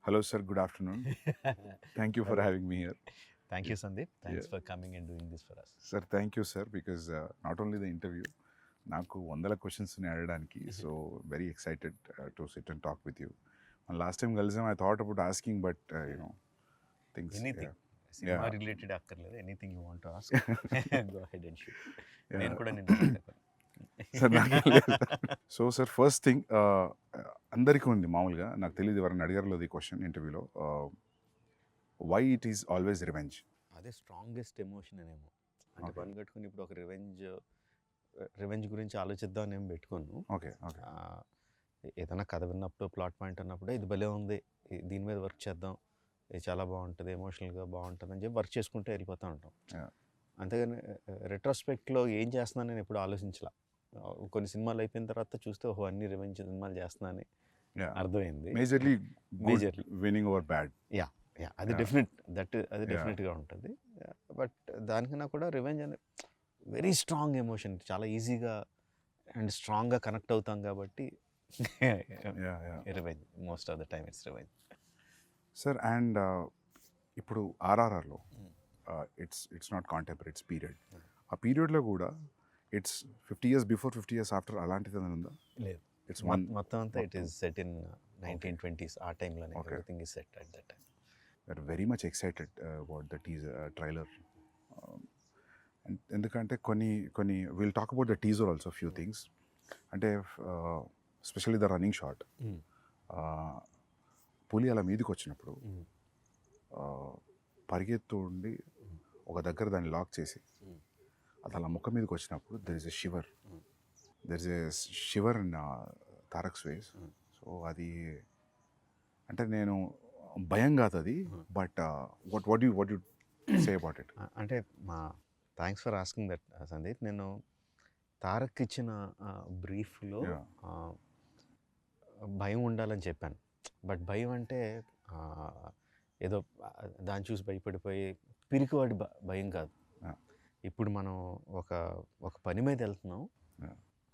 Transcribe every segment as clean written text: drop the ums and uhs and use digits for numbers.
Hello, sir. Good afternoon. Thank you for Hello. having me here. Thank you, Sandeep. Yeah. Thanks for coming and doing this for us. Sir, thank you, sir, because not only the interview, నాకు వందల క్వశ్చన్స్ని అడగడానికి so very excited to sit and talk with you last time కలిసాం I thought about asking but you know things anything cinema Yeah. Related అక్కర్లేదు, anything you want to ask go ahead and shoot. Yeah. నేను కూడా నిన్ను అడుగుతాను. Sir నాకు లేదు. So sir first thing అందరికీ ఉంది మామూలుగా, నాకు తెలియదు ఎవరైనా అడిగారు లేదు ఈ క్వశ్చన్ ఇంటర్వ్యూలో, why it is always revenge. అదే స్ట్రాంగెస్ట్ ఎమోషన్ అనేమో. అంటే Okay. పని కట్టుకుని ఇప్పుడు ఒక రివెంజ్ గురించి ఆలోచిద్దాం అని ఏం పెట్టుకోను. ఓకే ఓకే ఏదైనా కథ విన్నప్పుడు ప్లాట్ పాయింట్ అన్నప్పుడు ఇది భలే ఉంది, దీని మీద వర్క్ చేద్దాం, ఇది చాలా బాగుంటుంది, ఎమోషనల్గా బాగుంటుంది అని చెప్పి వర్క్ చేసుకుంటూ వెళ్ళిపోతూ ఉంటాం. Yeah. అంతేగాని రెట్రోస్పెక్ట్లో ఏం చేస్తున్నాను నేను ఎప్పుడు ఆలోచించలా. కొన్ని సినిమాలు అయిపోయిన తర్వాత చూస్తే ఓహో అన్ని రివెంజ్ సినిమాలు చేస్తున్నానని అర్థమైంది. Majorly Majorly. Winnowing over bad. Yeah అది Yeah. డెఫినెట్ అది Yeah. డెఫినెట్గా ఉంటుంది. బట్ దానికన్నా కూడా రివెంజ్ అనే వెరీ స్ట్రాంగ్ ఎమోషన్, చాలా ఈజీగా అండ్ స్ట్రాంగ్గా కనెక్ట్ అవుతాం కాబట్టి revenge most of the time it's revenge. Sir and ఇప్పుడు ఆర్ఆర్ఆర్లో it's not contemporary, it's period. ఆ పీరియడ్లో కూడా it's 50 years before 50 years after అలాంటిది ఏదైనా ఉందా? లేదు, ఇట్స్ వన్. మొత్తం అంతా it is set in 1920s. ఆ టైంలోనే Okay. Everything is set at that time. Are very much excited about the trailer. ఎందుకంటే కొన్ని will talk about the teaser also few things. అంటే స్పెషల్లీ ద రన్నింగ్ షాట్, పులి అలా మీదకి వచ్చినప్పుడు పరిగెత్తు ఉండి ఒక దగ్గర దాన్ని లాక్ చేసి అది అలా ముఖం మీదకి వచ్చినప్పుడు there is a shiver in Tarak's ways. So అది అంటే నేను భయం కాదు అది, but what you say about it? అంటే మా thanks for asking that Sandeep. నేను తారక్ ఇచ్చిన బ్రీఫ్లో భయం ఉండాలని చెప్పాను. బట్ భయం అంటే ఏదో దాన్ని చూసి భయపడిపోయి పిరికివాడి భయం కాదు. ఇప్పుడు మనం ఒక పని మీద వెళ్తున్నాం,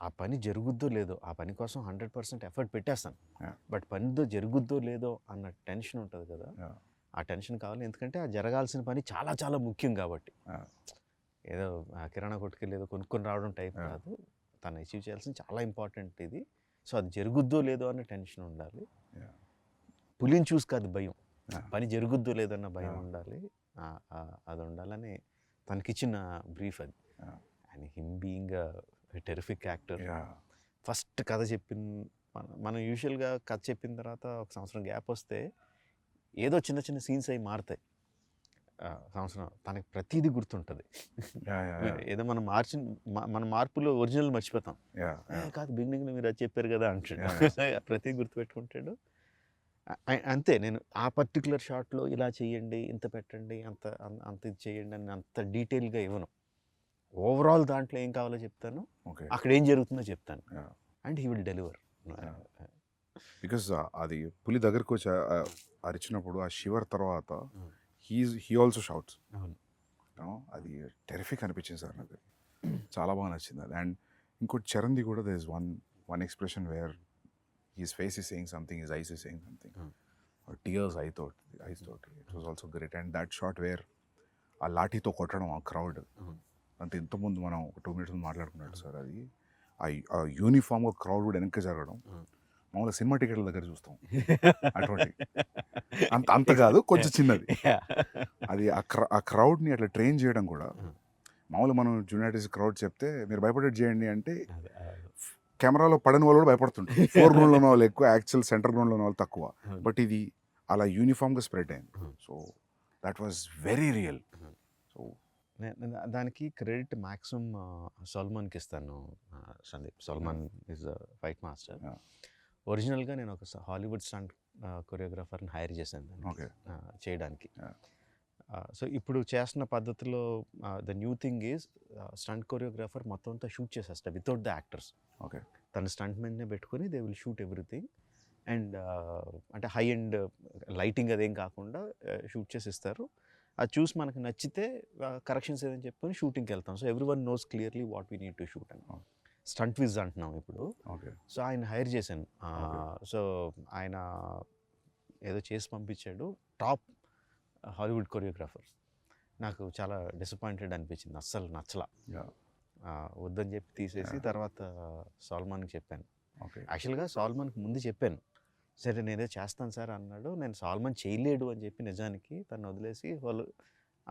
ఆ పని జరుగుద్దో లేదో, ఆ పని కోసం 100% ఎఫర్ట్ పెట్టేస్తాను, బట్ పనితో జరుగుద్దో లేదో అన్న టెన్షన్ ఉంటుంది కదా. ఆ టెన్షన్ కావాలి, ఎందుకంటే ఆ జరగాల్సిన పని చాలా చాలా ముఖ్యం కాబట్టి. ఏదో కిరాణా కొట్టుకెళ్ళి ఏదో కొనుక్కొని రావడం టైప్ కాదు, తను అచీవ్ చేయాల్సిన చాలా ఇంపార్టెంట్ ఇది. సో అది జరుగుద్దో లేదో అన్న టెన్షన్ ఉండాలి. పులిని చూసి కాదు భయం, పని జరుగుద్దో లేదన్న భయం ఉండాలి. అది ఉండాలని తనకిచ్చిన బ్రీఫ్ అది. And him being terrific actor. First కథ మనం యూజువల్గా కథ చెప్పిన తర్వాత ఒక సంవత్సరం గ్యాప్ వస్తే ఏదో చిన్న చిన్న సీన్స్ అవి మారుతాయి. సంవత్సరం తనకి ప్రతిదీ గుర్తుంటుంది. ఏదో మనం మన మార్పులో ఒరిజినల్ మర్చిపోతాం. కాదు బిగినింగ్లో మీరు అది చెప్పారు కదా అంటాడు. ప్రతిదీ గుర్తుపెట్టుకుంటాడు. అంతే, నేను ఆ పర్టికులర్ షాట్లో ఇలా చేయండి, ఇంత పెట్టండి, అంత ఇది చేయండి అని అంత డీటెయిల్గా ఇవ్వను. ఓవరాల్ దాంట్లో ఏం కావాలో చెప్తాను, అక్కడ ఏం జరుగుతుందో చెప్తాను, and he will deliver. Because అది పులి దగ్గరకు వచ్చి అరిచినప్పుడు ఆ షివర్ తర్వాత హీ ఆల్సో షౌట్స్. అది టెరిఫిక్ అనిపించింది సార్ నాకు, చాలా బాగా నచ్చింది అది. అండ్ ఇంకోటి చరణ్ది కూడా there is one expression where his face is saying something, his eyes is saying something, or tears eyes thought it was also great. And that shot where ఆ లాఠీతో కొట్టడం ఆ క్రౌడ్ అంత ఇంతకుముందు మనం ఒక 2 minutes ముందు మాట్లాడుకున్నాడు సార్, అది ఆ యూనిఫామ్గా క్రౌడ్ కూడా వెనక్కి జరగడం మామూలుగా సినిమా టికెట్ల దగ్గర చూస్తాం అటువంటి అంత కాదు, కొంచెం చిన్నది. అది ఆ క్రౌడ్ని అట్లా ట్రైన్ చేయడం కూడా, మామూలుగా మనం జూనియార్టీస్ క్రౌడ్ చెప్తే మీరు భయపడేది చేయండి అంటే కెమెరాలో పడని వాళ్ళు కూడా భయపడుతుంటారు. 4 గ్రౌండ్లో ఉన్న వాళ్ళు ఎక్కువ, యాక్చువల్ సెంటర్ గ్రౌండ్లో ఉన్న వాళ్ళు తక్కువ. బట్ ఇది అలా యూనిఫామ్గా స్ప్రెడ్ అయింది. So that was very real. So దానికి క్రెడిట్ మ్యాక్సిమం సల్మాన్కి ఇస్తాను. Sandeep Salman is fight master. ఒరిజినల్గా నేను ఒక హాలీవుడ్ స్టంట్ కొరియోగ్రాఫర్ని హైర్ చేశాను చేయడానికి. సో ఇప్పుడు చేస్తున్న పద్ధతిలో the new thing is stunt choreographer మొత్తం అంతా షూట్ చేసేస్తారు వితౌట్ ద యాక్టర్స్. తన స్టంట్ మెన్నే పెట్టుకొని they will shoot everything. And అంటే హై అండ్ లైటింగ్ అదేం కాకుండా షూట్ చేసి ఇస్తారు. అది చూసి మనకు నచ్చితే కరెక్షన్స్ ఏదని చెప్పుకొని షూటింగ్కి వెళ్తాం. So every one knows clearly what we need to shoot అని. స్టంట్ విజ్ అంటున్నాం ఇప్పుడు. సో ఆయన హైర్ చేశాను. సో ఆయన ఏదో చేసి పంపించాడు, టాప్ హాలీవుడ్ కొరియోగ్రాఫర్. నాకు చాలా డిసప్పాయింటెడ్ అనిపించింది, అస్సలు నచ్చలా. Yeah. వద్దని చెప్పి తీసేసి తర్వాత సాల్మాన్కి చెప్పాను. Okay. యాక్చువల్గా సాల్మాన్కి ముందు చెప్పాను, సరే నేనే చేస్తాను సార్ అన్నాడు. నేను సాల్మాన్ చేయలేడు అని చెప్పి నిజానికి తను వదిలేసి వాళ్ళు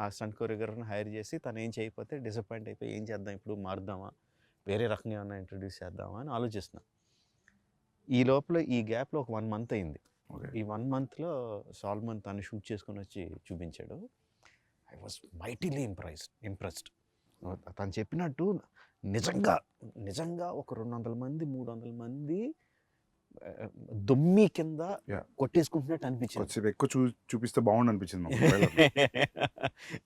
ఆ స్టంట్ కొరియోగ్రాఫర్ని హైర్ చేసి తను ఏం చేయకపోతే డిసప్పాయింట్ అయిపోయి ఏం చేద్దాం ఇప్పుడు, మారుద్దామా, వేరే రకంగా ఏమన్నా ఇంట్రడ్యూస్ చేద్దామా అని ఆలోచిస్తున్నా. ఈ లోపల ఈ గ్యాప్లో ఒక 1 month అయింది. Okay. ఈ 1 monthలో సాల్మాన్ తను షూట్ చేసుకొని వచ్చి చూపించాడు. I was mightily impressed. తను చెప్పినట్టు నిజంగా ఒక 200 మంది 300 మంది దొమ్మి కింద Yeah. కొట్టేసుకుంటున్నట్టు అనిపించింది. కొంచెం ఎక్కువ చూపిస్తే బాగుండు అనిపించింది మాకు trailer లో.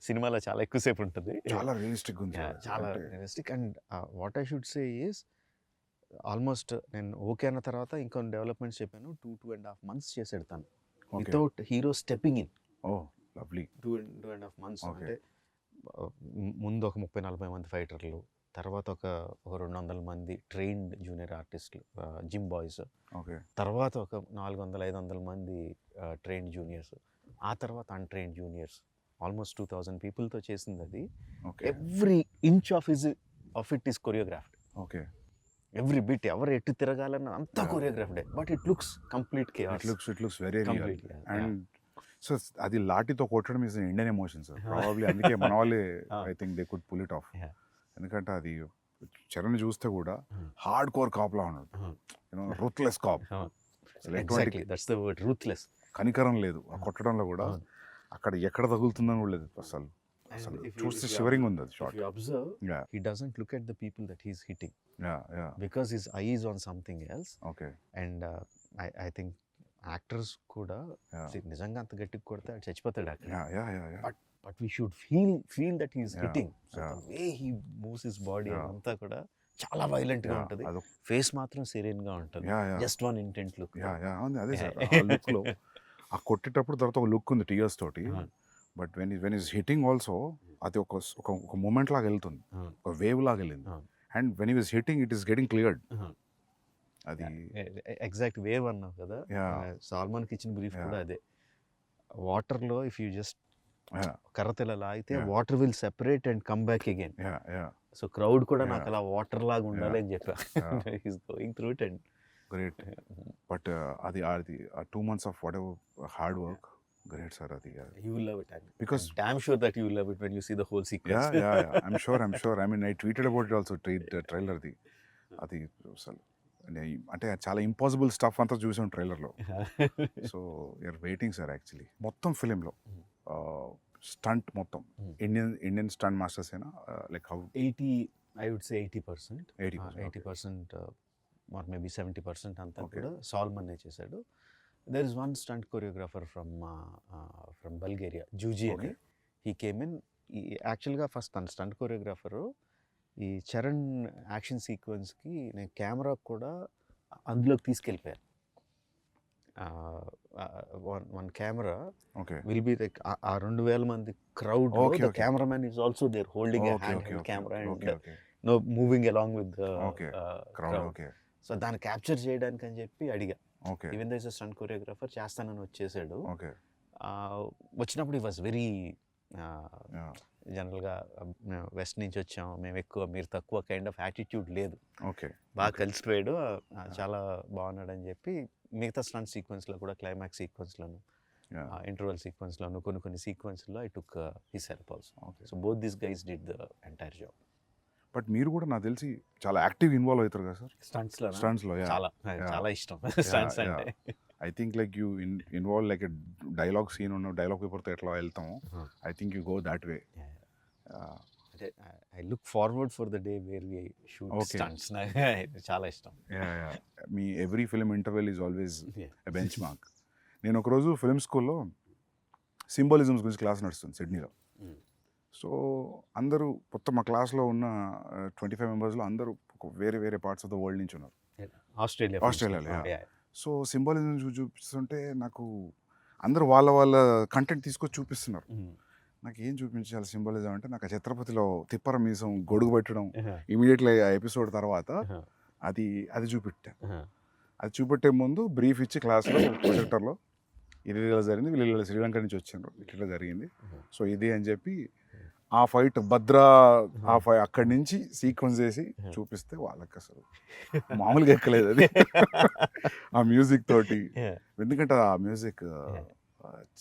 సినిమాలో చాలా ఎక్కువసేపు ఉంటుంది, చాలా రియలిస్టిక్ ఉంది Yeah, సార్. చాలా అంటే realistic. And what I should say is almost నేను ఓకే అన్న తర్వాత ఇంకొన్ని డెవలప్మెంట్స్ చెప్పాను. 2.5 months చేసాడు తను, Okay. Without hero stepping in. Oh lovely. 2.5 months Okay. అంటే ముందు ఒక 30-40 మంది ఫైటర్లు, తర్వాత ఒక 200 మంది ట్రైన్డ్ జూనియర్ ఆర్టిస్టులు, జిమ్ బాయ్స్, ఓకే. తర్వాత ఒక 400-500 మంది ట్రైన్డ్ జూనియర్స్, ఆ తర్వాత అన్ట్రైన్డ్ జూనియర్స్, ఆల్మోస్ట్ 2000 పీపుల్తో చేసింది అది. Okay. Every inch of it is choreographed. Okay. Every bit, ఎవరు ఎటు తిరగాలన్న అంతా కొరియోగ్రాఫ్డే, but it looks complete it looks very real. Complete, yeah. And so అది లాఠీతో కొట్టడం is Indian emotion sir. Probably అందుకే మన వాళ్ళే I think they could pull it off. Yeah. ఎందుకంటే అది చరణ్ చూస్తే కూడా హార్డ్ కోర్ కాప్లా ఉన్నాడు, you know ruthless cop. Exactly that's the word, ruthless. కనికరం లేదు ఆ కొట్టడంలో కూడా, అక్కడ ఎక్కడ తగులుతుందని కూడా లేదు అసలు. అసలు చూస్తే షివరింగ్ ఉంది అది shot. If you observe, Yeah. he doesn't look at the people that he's hitting yeah because his eye is on something else. Okay. And I think actors కూడా Yeah. see, నిజంగా అంత గట్టిగా కొడితే ఆడు చచ్చిపోతాడు అక్కడ. Yeah But we should feel that he's Yeah. hitting. So Yeah. the way he moves his body Yeah. అంతా కూడా చాలా వైలెంట్ గా ఉంటుంది. అదొక ఫేస్ మాత్రం సెరీన్ గా ఉంటుంది. Yeah just one intent look. ఉంది అదే సార్. ఆ లుక్ లో ఆ కొట్టేటప్పుడు తర్వాత ఒక లుక్ ఉంది టీయర్స్ తోటి. But when is hitting also అది ఒక మూమెంట్ లాగా వెళ్తుంది, ఒక వేవ్ లాగా వెళ్ళింది. అండ్ వెన్ ఈ was hitting it is getting cleared. అది ఎగ్జాక్ట్ వేవ్ అన్నావు కదా, Yeah. సాల్మాన్కి ఇచ్చిన బ్రీఫ్ Yeah. కూడా అదే. వాటర్ లో ఇఫ్ యూ జస్ట్ Yeah. కర్రతెల లాగితే Yeah. Water will separate and come back again. Yeah so crowd కూడా Yeah. నాకు అలా వాటర్ లాగా ఉండాలి అని చెప్పా. Yeah. He's going through it and great. But అది 2 months of whatever hard work, great sir. అది you will love it. Because damn sure that you will love it when you see the whole yeah sequence. Yeah I'm sure. I mean I tweeted about it also, ట్రైలర్ది. అది అసలు అంటే చాలా impossible stuff అంతా చూసాం ట్రైలర్లో. So you're waiting sir. Actually మొత్తం ఫిలింలో స్టంట్ మొత్తం ఇండియన్ స్టంట్ మాస్టర్స్ అయినా like how 80 I would say 80%. 80% or maybe 70% అంతా Okay. కూడా సాల్మన్నే చేశాడు. There is one stunt choreographer from Bulgaria, జూజీ అని. Okay. He came in. యాక్చువల్గా ఫస్ట్ తన స్టంట్ కొరియోగ్రాఫరు ఈ చరణ్ యాక్షన్ సీక్వెన్స్కి నేను కెమెరా కూడా అందులోకి తీసుకెళ్ళిపోయాను. One camera okay. Will be like ఆ 2000 మంది crowd, Okay, the okay. Cameraman is also there holding okay hand okay held camera okay and okay moving along with Okay. Crowd okay so దాన్ని capture చేయడానికి అని చెప్పి అడిగా. Okay even though is stunt choreographer చేస్తానని వచ్చేసాడు. Okay వచ్చినప్పుడు ఈ was very yeah జనరల్గా వెస్ట్ నుంచి వచ్చాం మేము ఎక్కువ మీరు తక్కువ కైండ్ ఆఫ్ యాటిట్యూడ్ లేదు, ఓకే బాగా కలిసిపోయాడు, చాలా బాగున్నాడు అని చెప్పి మిగతా స్టంట్ సీక్వెన్స్లో కూడా క్లైమాక్స్ సీక్వెన్స్లోను యా ఇంటర్వల్ సీక్వెన్స్లోను కొన్ని సీక్వెన్స్లో I took his help also. Okay. So both this guys did the entire job. But మీరు కూడా నాకు తెలిసి చాలా యాక్టివ్ ఇన్వాల్వ్ అవుతారు కదా సార్ స్టంట్స్లో స్టంట్స్లో. యా చాలా చాలా ఇష్టం స్టంట్స్ yeah. అంటే. I think like you involve like dialogue scene ఉన్న డైలాగ్ పేపర్తో ఎట్లా వెళ్తాము, I think you go that way. I look forward for the day where we shoot Okay. Stunts. చాలా ఇష్టం. మీ every film interval is always Yeah. A benchmark. నేను ఒకరోజు film స్కూల్లో సింబాలిజమ్స్ గురించి క్లాస్ నడుస్తుంది సిడ్నీలో. Mm. సో అందరూ మొత్తం మా క్లాస్లో ఉన్న 25 మెంబర్స్లో అందరూ వేరే వేరే పార్ట్స్ ఆఫ్ ద వరల్డ్ నుంచి ఉన్నారు. ఆస్ట్రేలియాలో, yeah. సో సింబాలిజం చూపిస్తుంటే నాకు అందరూ వాళ్ళ కంటెంట్ తీసుకొచ్చి చూపిస్తున్నారు. నాకు ఏం చూపించాలి సింబాలిజం అంటే, నాకు ఆ ఛత్రపతిలో తిప్పర మీసం గొడుగు పెట్టడం ఇమీడియట్లీ ఆ ఎపిసోడ్ తర్వాత అది చూపెట్టా. అది చూపెట్టే ముందు బ్రీఫ్ ఇచ్చి క్లాస్లో ప్రొజెక్టర్లో ఇది ఇలా జరిగింది, వీళ్ళు ఇలా శ్రీలంక నుంచి వచ్చారు, ఇట్లా జరిగింది, సో ఇది అని చెప్పి ఆ ఫైట్ భద్రా అక్కడి నుంచి సీక్వెన్స్ చేసి చూపిస్తే వాళ్ళకి అసలు మామూలుగా ఎక్కలేదు అది ఆ మ్యూజిక్ తోటి. ఎందుకంటే ఆ music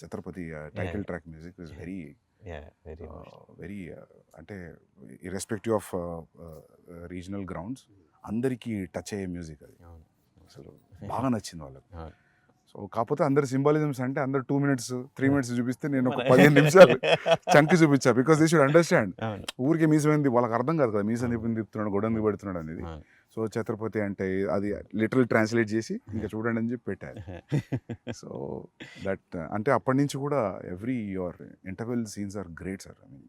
Chatrapathi title track music is very very అంటే ఇర్రెస్పెక్టివ్ ఆఫ్ రీజనల్ గ్రౌండ్స్ అందరికీ టచ్ అయ్యే మ్యూజిక్ అది. అసలు బాగా నచ్చింది వాళ్ళకి. సో కాకపోతే అందరు సింబాలిజమ్స్ అంటే అందరు 2 minutes 3 minutes చూపిస్తే నేను ఒక 15 నిమిషాలు చంకి చూపించా. Because they should understand. ఊరికి మీసమైంది వాళ్ళకి అర్థం కాదు కదా, మీసం తిప్పుతున్నాడు గొడవని పెడుతున్నాడు అనేది. సో ఛత్రపతి అంటే అది లిటరల్ ట్రాన్స్లేట్ చేసి ఇంకా చూడండి అని చెప్పి పెట్టారు. సో దట్ అంటే అప్పటి నుంచి కూడా every your interval scenes are great sir. I mean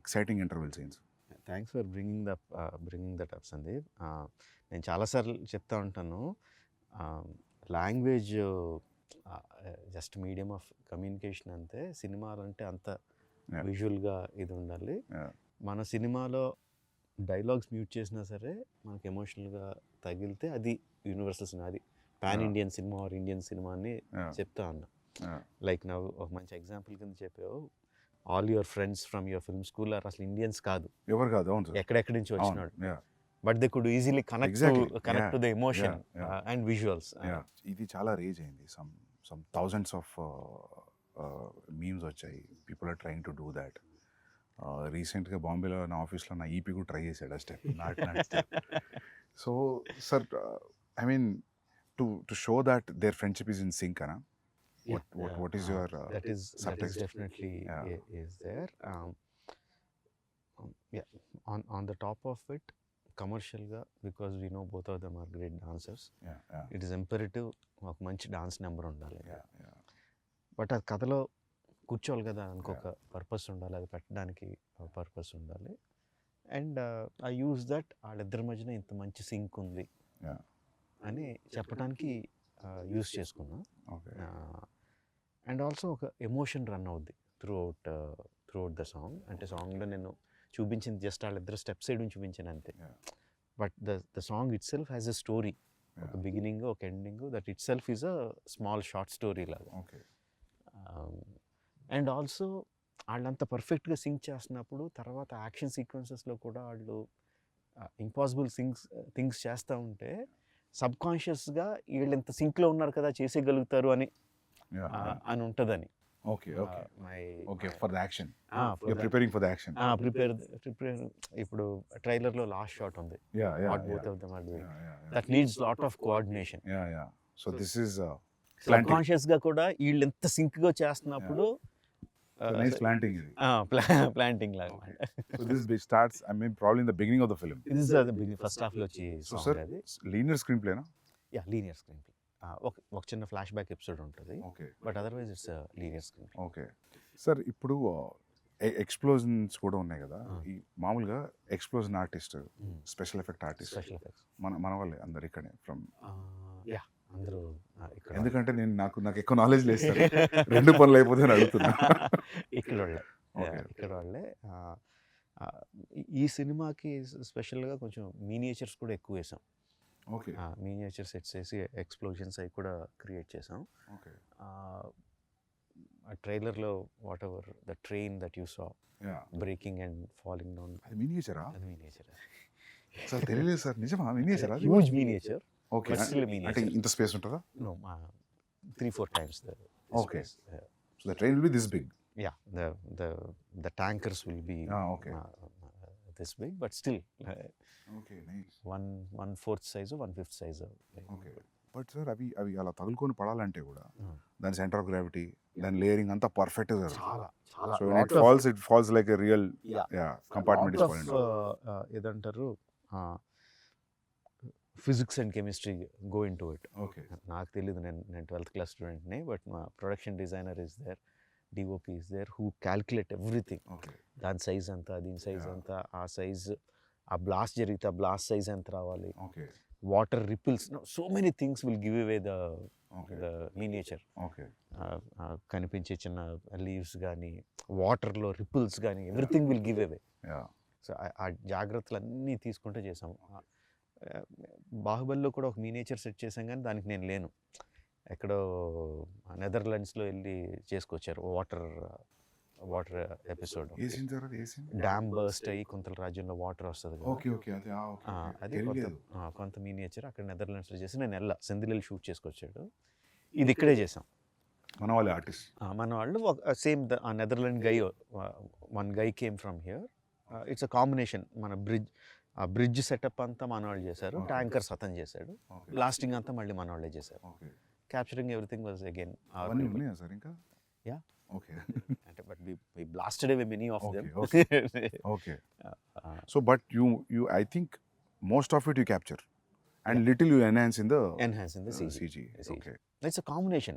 exciting interval scenes. Thanks for bringing that up Sandeep. నేను చాలాసార్లు చెప్తా ఉంటాను, language just medium of communication అంతే, సినిమాలు అంటే అంత విజువల్గా ఇది ఉండాలి. మన సినిమాలో డైలాగ్స్ మ్యూట్ చేసినా సరే మనకి ఎమోషనల్గా తగిలితే అది యూనివర్సల్ సినిమా, అది పాన్ ఇండియన్ సినిమా ఆర్ ఇండియన్ సినిమా అని చెప్తా ఉన్నా. లైక్ నా ఒక మంచి ఎగ్జాంపుల్ కింద చెప్పావు, all your friends from your film school or అసలు ఇండియన్స్ కాదు, ఎవరు కాదు, ఎక్కడెక్కడి నుంచి వచ్చినాడు, but they could easily connect to the emotion and visuals. ఇది చాలా రేజ్ అయింది. సమ్ థౌజండ్స్ ఆఫ్ మీమ్స్ వచ్చాయి. People are trying to do that. రీసెంట్గా బాంబేలో నా ఆఫీస్లో నా ఈపీ కూడా ట్రై చేశాడు ఆ step, not step. So sir I mean to show that their friendship is in sync అనా? What is your that is definitely is there. Yeah, on the top of it, commercial ga, because we know both of them are great dancers. It is imperative ఒక మంచి dance number ఉండాలి. But అది కథలో కూర్చోవాలి కదా, దానికి ఒక purpose ఉండాలి, అది పెట్టడానికి పర్పస్ ఉండాలి. అండ్ ఐ యూజ్ దట్ వాళ్ళిద్దరి మధ్యన ఇంత మంచి సింక్ ఉంది అని చెప్పడానికి యూజ్ చేసుకున్నా. అండ్ ఆల్సో ఒక ఎమోషన్ రన్ అవుద్ది త్రూ అవుట్ ద సాంగ్. అంటే సాంగ్లో నేను చూపించింది జస్ట్ వాళ్ళిద్దరు స్టెప్ సైడ్ చూపించాను అంతే. But the song it self has a story, ఒక బిగినింగ్ ఒక ending, that it self is a small short story లాగా. అండ్ ఆల్సో వాళ్ళంత పర్ఫెక్ట్గా సింక్ చేస్తున్నప్పుడు తర్వాత యాక్షన్ సీక్వెన్సెస్లో కూడా వాళ్ళు ఇంపాసిబుల్ థింగ్స్ చేస్తూ ఉంటే సబ్కాన్షియస్గా వీళ్ళు ఎంత సింక్లో ఉన్నారు కదా చేసేయగలుగుతారు అని ఉంటుందని. ఇప్పుడు ట్రైలర్లో లాస్ట్ షాట్ ఉంది, that needs lot of coordination. So this is subconscious గా కూడా వీళ్ళు ఎంత సింక్ గా చేస్తున్నప్పుడు ప్లాంటింగ్ లాగా. So this starts, I mean, probably in the beginning of the film. This is the beginning, first half లో వచ్చి. So sir, linear screenplay na? Yeah, linear screenplay. ఒక చిన్న ఫ్లాష్ బ్యాక్ ఎపిసోడ్ ఉంటుంది, but otherwise it's linear screenplay. Okay sir, ఇప్పుడు explosions కూడా ఉన్నాయి కదా, ఈ మామూలుగా explosion artist, special effect artist మన వాళ్ళే అందరు ఇక్కడే ఫ్రమ్. అందరూ ఎందుకంటే నాకు ఎక్కువ నాలెడ్జ్ లేదు సార్, రెండు పనులు అయిపోతే అని అడుగుతున్నా. ఇక్కడ వాళ్ళే. ఈ సినిమాకి స్పెషల్గా కొంచెం మీనియేచర్స్ కూడా ఎక్కువ వేసాం. మీనియేచర్ సెట్స్ వేసి ఎక్స్ప్లోజన్స్ అవి కూడా క్రియేట్ చేసాం. ట్రైలర్లో what ever the train that you saw breaking and falling down, అది మీనియేచరా? అది మీనియేచర్ సార్, తెలియలేదు సార్. నిజమా? మీనియేచరా? Huge miniature. ఓకే, అంటే ఇంత స్పేస్ ఉంటుందా? No, 3-4 times the okay space. So the train will be this big. Yeah, the tankers will be this big, but still okay, nice. 1/4 size or 1/5 size. Okay, but sir అవి అలా తగులుకొని పడాలంటే కూడా దాని centre of gravity, దాని layering అంతా perfect గా జరుగుతుంది. So it falls like a real compartment is falling. ఏదంటారు, physics and chemistry go into it. Okay, నాకు తెలియదు, నేను 12th class స్టూడెంట్ని, బట్ మా production designer is there, DOP is there, who calculate everything. దాని size అంతా, దీని size అంతా, ఆ సైజ్, ఆ బ్లాస్ట్ జరిగితే ఆ బ్లాస్ట్ సైజ్ ఎంత రావాలి, water ripples, so many things will give away the miniature. కనిపించే చిన్న లీవ్స్ కానీ, వాటర్లో రిపిల్స్ కానీ, everything will give away. So ఆ జాగ్రత్తలు అన్నీ తీసుకుంటూ చేసాము. బాహుబలిలో కూడా ఒక మీనియేచర్ సెట్ చేసాం, కానీ దానికి నేను లేను. ఎక్కడో నెదర్లాండ్స్లో వెళ్ళి చేసుకొచ్చారు వాటర్ ఎపిసోడ్. ఏ సీన్ సార్ అది? ఏ సీన్? డ్యామ్ బర్స్ట్ అయ్యి కొంత రాజ్యంలో వాటర్ వస్తుంది కదా. ఓకే ఓకే అదే ఓకే అది కొంత మీనియేచర్ అక్కడ నెదర్లాండ్స్లో చేసి నేను సెందిల్ షూట్ చేసుకొచ్చాడు. ఇది ఇక్కడే చేసాం. మన వాళ్ళే ఆర్టిస్ట్. మన వాళ్ళు సేమ్ ఆ Netherland guy, one guy came from here. It's a combination. మన బ్రిడ్జ్ సెటప్ అంతా మన వాళ్ళు చేశారు, ట్యాంకర్స్ అతను చేశాడు, లాస్టింగ్ అంతా మళ్ళీ మన వాళ్ళే చేశారు. Capturing everything was again sir ఇంకా. Yeah okay. అంటే but we blasted away many of them. Okay. So but you I think most of it you capture and little you enhance in the CG. Okay. It's a combination.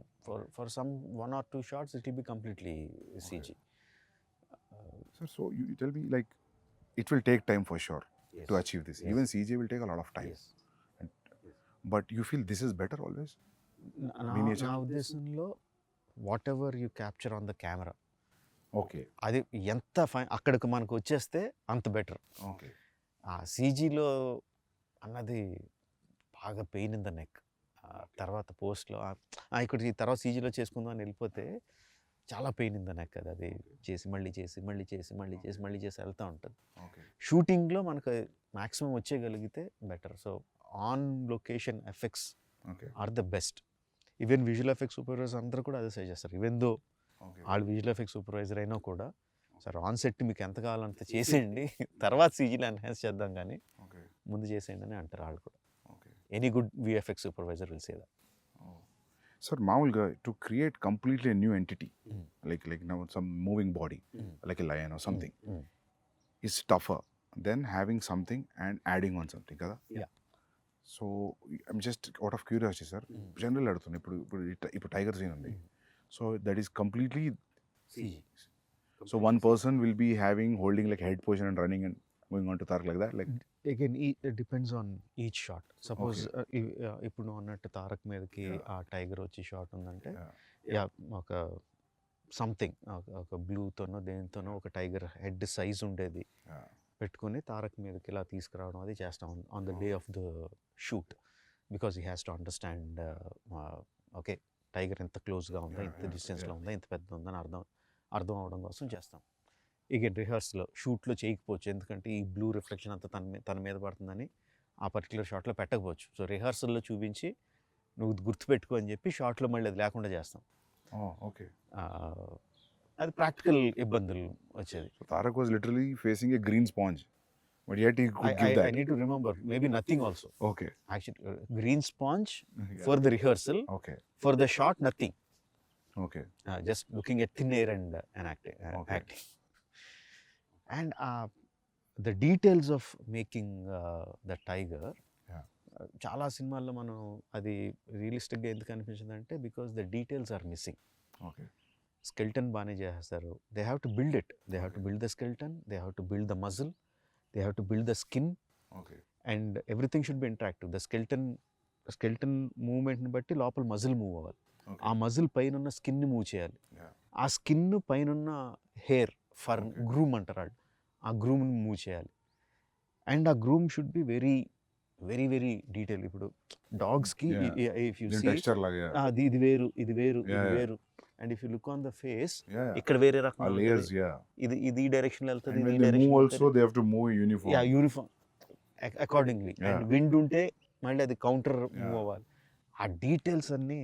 For some 1 or 2 shots it will be completely CG. Sir, so you tell me, like, it will take time for sure to achieve this. Even CG will take a lot of time. Yes. But you feel this is better always? నా ఉద్దేశంలో whatever you capture on the camera, okay, అది ఎంత అక్కడికి మనకు వచ్చేస్తే అంత better. okay. ఆ CGలో అన్నది బాగా పెయిన్ ఇన్ ద నెక్. తర్వాత పోస్ట్లో ఇక్కడ ఈ తర్వాత CGలో చేసుకుందాం అని వెళ్ళిపోతే చాలా పెయిన్ ఇన్ ద నెక్. అది చేసి మళ్ళీ వెళ్తూ ఉంటుంది. షూటింగ్లో మనకు మ్యాక్సిమం వచ్చేయగలిగితే better. So on location effects are the best. Even visual effects supervisor అందరూ కూడా అదే సజెస్ట్ చేస్తారు. ఈవెన్ దో వాళ్ళు విజువల్ ఎఫెక్ట్స్ సూపర్వైజర్ అయినా కూడా, సార్ ఆన్ సెట్ మీకు ఎంత కావాలంత చేసేయండి, తర్వాత CGలో ఎన్హాన్స్ చేద్దాం కానీ ముందు చేసేయండి అని అంటారు వాళ్ళు కూడా. Any good VFX supervisor will say that. Sir మామూలుగా to create completely new entity like now some moving body like a lion or something is tougher than having something and adding on something కదా. So I'm just out of curiosity sir, general అడుగుతున్నాను. ఇప్పుడు tiger scene ఉంది, so that is completely CG. So one person will be having holding like head position and running and going on to Tarak like that, like again it depends on each shot. Suppose ఇప్పుడు నువ్వు అన్నట్టు తారక్ మీదకి ఆ tiger వచ్చి shot ఉందంటే ఒక something ఒక బ్లూతోనో దేనితోనో ఒక టైగర్ హెడ్ సైజ్ ఉండేది పెట్టుకుని తారక్ మీదకి ఇలా తీసుకురావడం అది చేస్తాం on the day of the shoot. Because he has to understand okay tiger ఎంత క్లోజ్గా ఉందా, ఎంత డిస్టెన్స్లో ఉందా, ఎంత పెద్ద ఉందని అర్థం అవడం కోసం చేస్తాం. ఇక రిహర్సల్లో షూట్లో చేయకపోవచ్చు, ఎందుకంటే ఈ బ్లూ రిఫ్లెక్షన్ అంతా తన మీద పడుతుందని ఆ పర్టికులర్ షాట్లో పెట్టకపోవచ్చు. సో రిహర్సల్లో చూపించి నువ్వు గుర్తుపెట్టుకో అని చెప్పి షాట్లో మళ్ళీ అది లేకుండా చేస్తాం. ఓకే, అది ప్రాక్టికల్ ఇబ్బందులు వచ్చేది. Tarak was literally facing A green sponge, but yet he could give that. I need to remember maybe nothing also. Okay. Actually green sponge for the rehearsal. Okay. For the shot nothing. Okay. Just looking at thin air and acting. And the details of making the tiger, చాలా సినిమాల్లో మనం అది రియలిస్టిక్గా ఎందుకు అనిపించింది అంటే because the details are missing. Okay, skeleton బాగానే చేస్తారు, they have to build it, they have to build the skeleton, they have to build the muscle, they have to build the skin, and everything should be interactive. The skeleton మూవ్మెంట్ని బట్టి లోపల muscle move అవ్వాలి, ఆ muscle పైన ఉన్న స్కిన్ని move చేయాలి, ఆ స్కిన్ పైన ఉన్న హెయిర్ ఫర్ గ్రూమ్ అంటారు వాళ్ళు, ఆ గ్రూమ్ని మూవ్ చేయాలి. అండ్ ఆ groom should be very very very detail. ఇప్పుడు డాగ్స్కి ఇఫ్ యూ సీ ఇది వేరు ఇది వేరు ఇది వేరు, and if you look on the face ఇక్కడ వేరే రకం ఇది ఈ డైరెక్షన్ వెళ్తుంది, ఈ direction uniform accordingly. And wind ఉంటే మళ్ళీ అది కౌంటర్ మూవ్ అవ్వాలి. ఆ డీటెయిల్స్ అన్నీ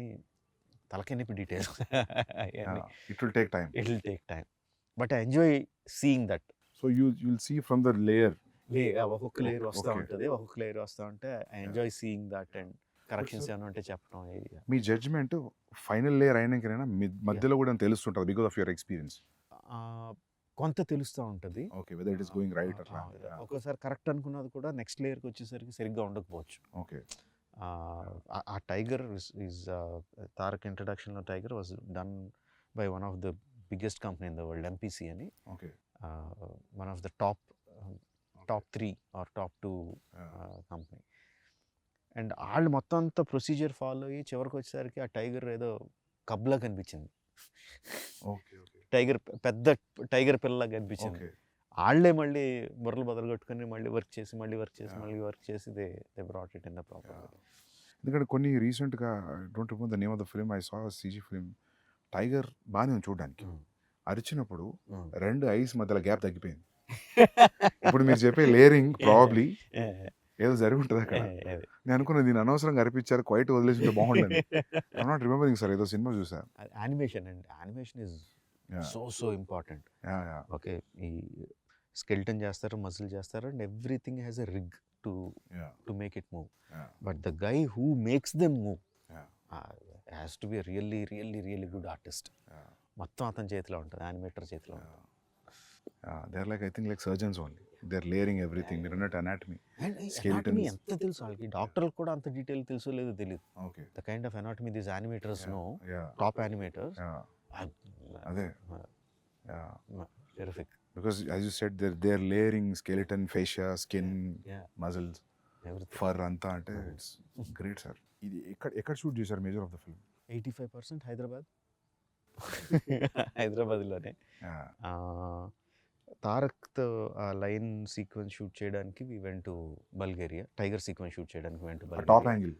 తలకెనపి details. It will take time but I enjoy seeing that. So you'll see from the layer ఒక్కొక్క లేయర్ వస్తూ ఉంటుంది, ఒక్కొక్క లేయర్ వస్తూ ఉంటే I enjoy seeing that. And corrections ఏమైనా ఉంటే చెప్పడం. మీ జడ్జ్మెంట్ ఫైనల్ లేయర్ అయినాకైనా మధ్యలో కూడా తెలుస్తుంటుంది బికాస్ ఆఫ్ యువర్ ఎక్స్పీరియన్స్? కొంత తెలుస్తూ ఉంటుంది. Okay, whether it is going right అట్లా. ఒక్కోసారి కరెక్ట్ అనుకున్నది కూడా నెక్స్ట్ లేయర్కి వచ్చేసరికి సరిగ్గా ఉండకపోవచ్చు. ఓకే, ఆ టైగర్ ఈజ్ తారక్ ఇంట్రడక్షన్లో tiger was done by one of the biggest company in the world, MPC అని. Okay, one of the top 3 or top 2 company. And వాళ్ళు మొత్తం అంతా ప్రొసీజర్ ఫాలో అయ్యి చివరికి వచ్చేసరికి ఆ టైగర్ ఏదో కబ్లా కనిపించింది. పెద్ద టైగర్ పిల్లలా కనిపించింది. వాళ్ళే మళ్ళీ బుర్రలు బదులు కొట్టుకొని మళ్ళీ వర్క్ చేసి they brought it in the proper. ఎందుకంటే కొన్ని రీసెంట్గా don't remember the name of the film, I saw CG film, tiger బాగానే ఉంది చూడడానికి, అరిచినప్పుడు రెండు ఐస్ మధ్యలో గ్యాప్ తగ్గిపోయింది. ఇప్పుడు మీరు చెప్పే లేయరింగ్ ప్రాబ్లీ ఏదో జరిగి ఉంటుంది అక్కడ. నేను అనుకున్నా దీన్ని అనవసరంగా అరిపించారు, క్వైట్ వదిలేసి ఉంటే బాగుండదు. ఐఎమ్ నాట్ రిమెంబరింగ్ సార్, ఏదో సినిమా చూసాను. యానిమేషన్ అండి, animation is so important. Yeah yeah okay, ఈ స్కెల్టన్ చేస్తారు, మజిల్ చేస్తారు, and everything has a rig to make it move. But the guy who makes them move has to be really really really good artist. మొత్తం అతని చేతిలో ఉంటుంది, animator చేతిలో ఉంటుంది. They are like, I think like surgeons only, they are layering everything. మీరు అన్నట్టు anatomy, anatomy ఎంత తెలుసు వాళ్ళకి, డాక్టర్లకు కూడా అంత డీటెయిల్ తెలుసో లేదో తెలియదు. Okay, the kind of anatomy these animators know, yeah top animators. అదే, yeah terrific. because as you said, they're layering skeleton, fascia, skin, muscles, fur అంతా, అంటే ఇట్స్ గ్రేట్ సార్. ఇది ఎక్కడ షూట్ చేశారు మేజర్ ఆఫ్ ద ఫిల్మ్? 85% హైదరాబాద్లోనే. తారక్తో ఆ line sequence shoot చేయడానికి we went to Bulgaria. Tiger sequence shoot చేయడానికి went to Bulgaria. Top angle,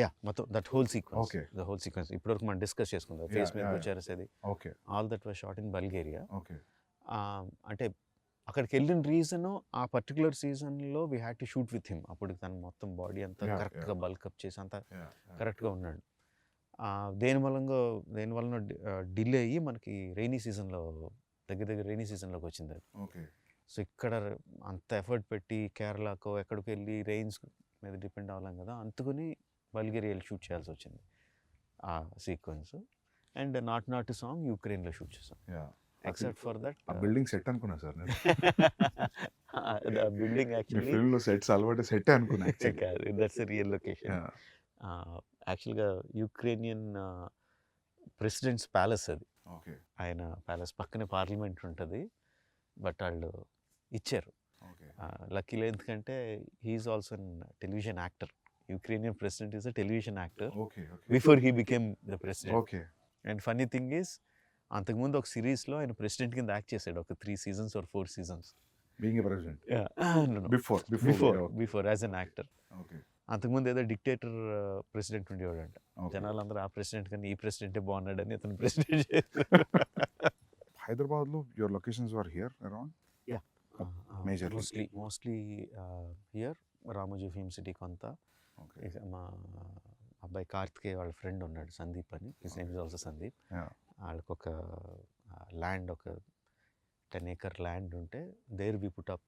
yeah, మొత్తం that whole sequence. Okay, the whole sequence ఇప్పటివరకు మనం డిస్కస్ చేసుకుందాం, ఫేస్ మీద వచ్చేసేది, okay, all that was shot in Bulgaria. Okay. అంటే అక్కడికి వెళ్ళిన రీజను, ఆ పర్టికులర్ సీజన్లో we had to shoot with him. అప్పుడు తను మొత్తం బాడీ అంతా కరెక్ట్గా బల్కప్ చేసి అంతా కరెక్ట్గా ఉన్నాడు. దేనివలన డిలే అయ్యి మనకి రైనీ సీజన్లో, దగ్గర రైనీ సీజన్లోకి వచ్చింది అది. ఓకే. సో ఇక్కడ అంత ఎఫర్ట్ పెట్టి కేరళకో ఎక్కడికి వెళ్ళి రెయిన్స్ మీద డిపెండ్ అవ్వలేం కదా, అందుకని బల్గేరియాలో షూట్ చేయాల్సి వచ్చింది ఆ సీక్వెన్స్. అండ్ నాట్ సాంగ్ యూక్రెయిన్లో షూట్ చేసాం. ఎక్సెప్ట్ ఫర్ దట్ ఆ బిల్డింగ్ సెట్ అనుకున్నా సార్ నేను. బిల్డింగ్ యాక్చువల్లీ ఫిల్మ్లో సెట్స్ అలవాటు సెట్ అనుకున్నా. కాదు, దట్స్ రియల్ లొకేషన్. యాక్చువల్గా యుక్రేనియన్ ప్రెసిడెంట్స్ ప్యాలెస్ అది. ఓకే, ఆయన ప్యాలెస్ పక్కనే పార్లమెంట్ ఉంటుంది, బట్ వాళ్ళు ఇచ్చారు. లక్కీలో, ఎందుకంటే he is also an television actor. Ukrainian president is a television actor before he became the president. Okay. And funny thing is, అంతకుముందు ఒక సిరీస్లో ఆయన ప్రెసిడెంట్ కింద యాక్ట్ చేశాడు, ఒక 3 seasons or 4 seasons. Being a president? Before as an actor. అంతకుముందు ఏదో dictator president ఉండేవాడంట. జనాలందరూ ఆ ప్రెసిడెంట్ కన్నా ఈ ప్రెసిడెంటే బాగున్నాడని అతను ప్రెసిడెంట్ చేశారు. హైదరాబాద్లో your locations are here around? Yeah, mostly here. Ramoji film city కొంత. మా అబ్బాయి కార్తికేయ వాళ్ళ ఫ్రెండ్ ఉన్నాడు, సందీప్ అని, his name is also Sandeep. వాళ్ళకి ఒక ల్యాండ్, ఒక 10 acre ల్యాండ్ ఉంటే, there we put up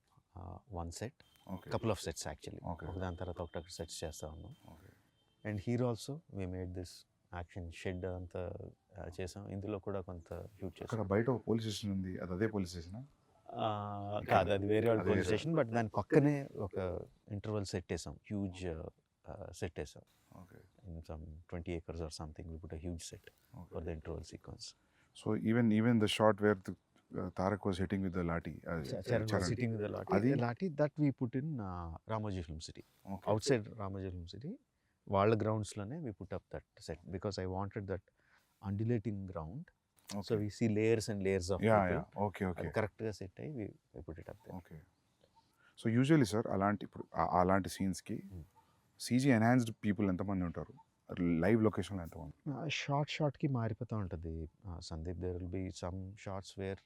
one set, couple of sets actually. ఒకదాని తర్వాత ఒకటి సెట్స్ చేస్తూ ఉన్నాం. And hero also we made this action shed అంతా చేసాం. ఇందులో కూడా కొంత షూట్ చేసాం. బయట ఒక పోలీస్ స్టేషన్ ఉంది, అది అదే పోలీస్ స్టేషన్? కాదు, అది వేరే వాళ్ళ పోలీస్ స్టేషన్, బట్ దాని పక్కనే ఒక ఇంటర్వల్ సెట్ వేసాం, హ్యూజ్ సెట్ వేసాం. In some 20 acres or something, we put a huge set for the interval sequence. So even the shot where the Tarak was hitting with the lathi, Charan was hitting with the lathi, that we put in Ramoji Film City. Outside Ramoji Film City, వాళ్ళ గ్రౌండ్స్లోనే we put up that set, because I wanted that undulating ground. So we see layers and layers of people. Okay. కరెక్ట్గా set అయ్యి we put it up there. Okay. So usually sir, అలాంటి సీన్స్కి CG enhanced people ఎంతమంది ఉంటారు? Live లొకేషన్లో ఎంతమంది? షార్ట్కి మారిపోతూ ఉంటుంది Sandeep. There will be some shorts where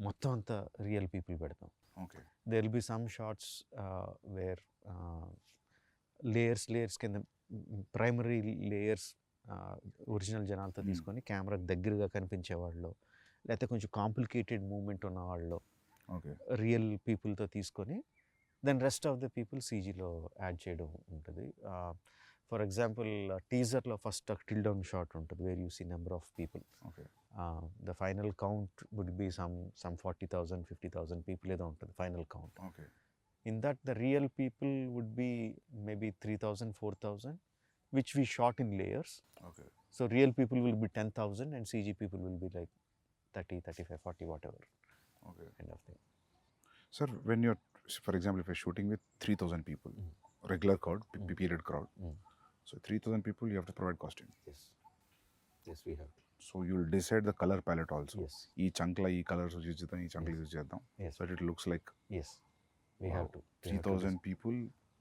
మొత్తం అంతా రియల్ పీపుల్ పెడతాం. Okay. There will be some shorts where layers కింద, ప్రైమరీ లేయర్స్ ఒరిజినల్ జనాలతో తీసుకొని కెమెరాకి దగ్గరగా కనిపించేవాళ్ళు, లేకపోతే కొంచెం కాంప్లికేటెడ్ మూమెంట్ ఉన్న వాళ్ళు రియల్ పీపుల్తో తీసుకొని, then rest of the people సీజీలో యాడ్ చేయడం ఉంటుంది. ఫర్ ఎగ్జాంపుల్ టీజర్లో ఫస్ట్ టిల్ డౌన్ షాట్ ఉంటుంది, where you see number of people. The final count would be some 40,000 50,000 people ఏదో ఉంటుంది final count. In that the real people would be maybe 3,000 4,000, which we shot in layers. So real people will be 10,000 and CG people will be like 30, 35, 40, whatever kind of thing. Sir, when you're, for example, if you're shooting with 3,000 people, regular crowd, period crowd, so 3,000 people, you have to provide costume. Yes, we have to. So you'll decide the color palette also. Yes. ఈ చంక్ల ఈ colours use చేద్దాం, ఈ చంక్లు use చేద్దాం. Yes. So it looks like, yes, we have to. 3,000 people,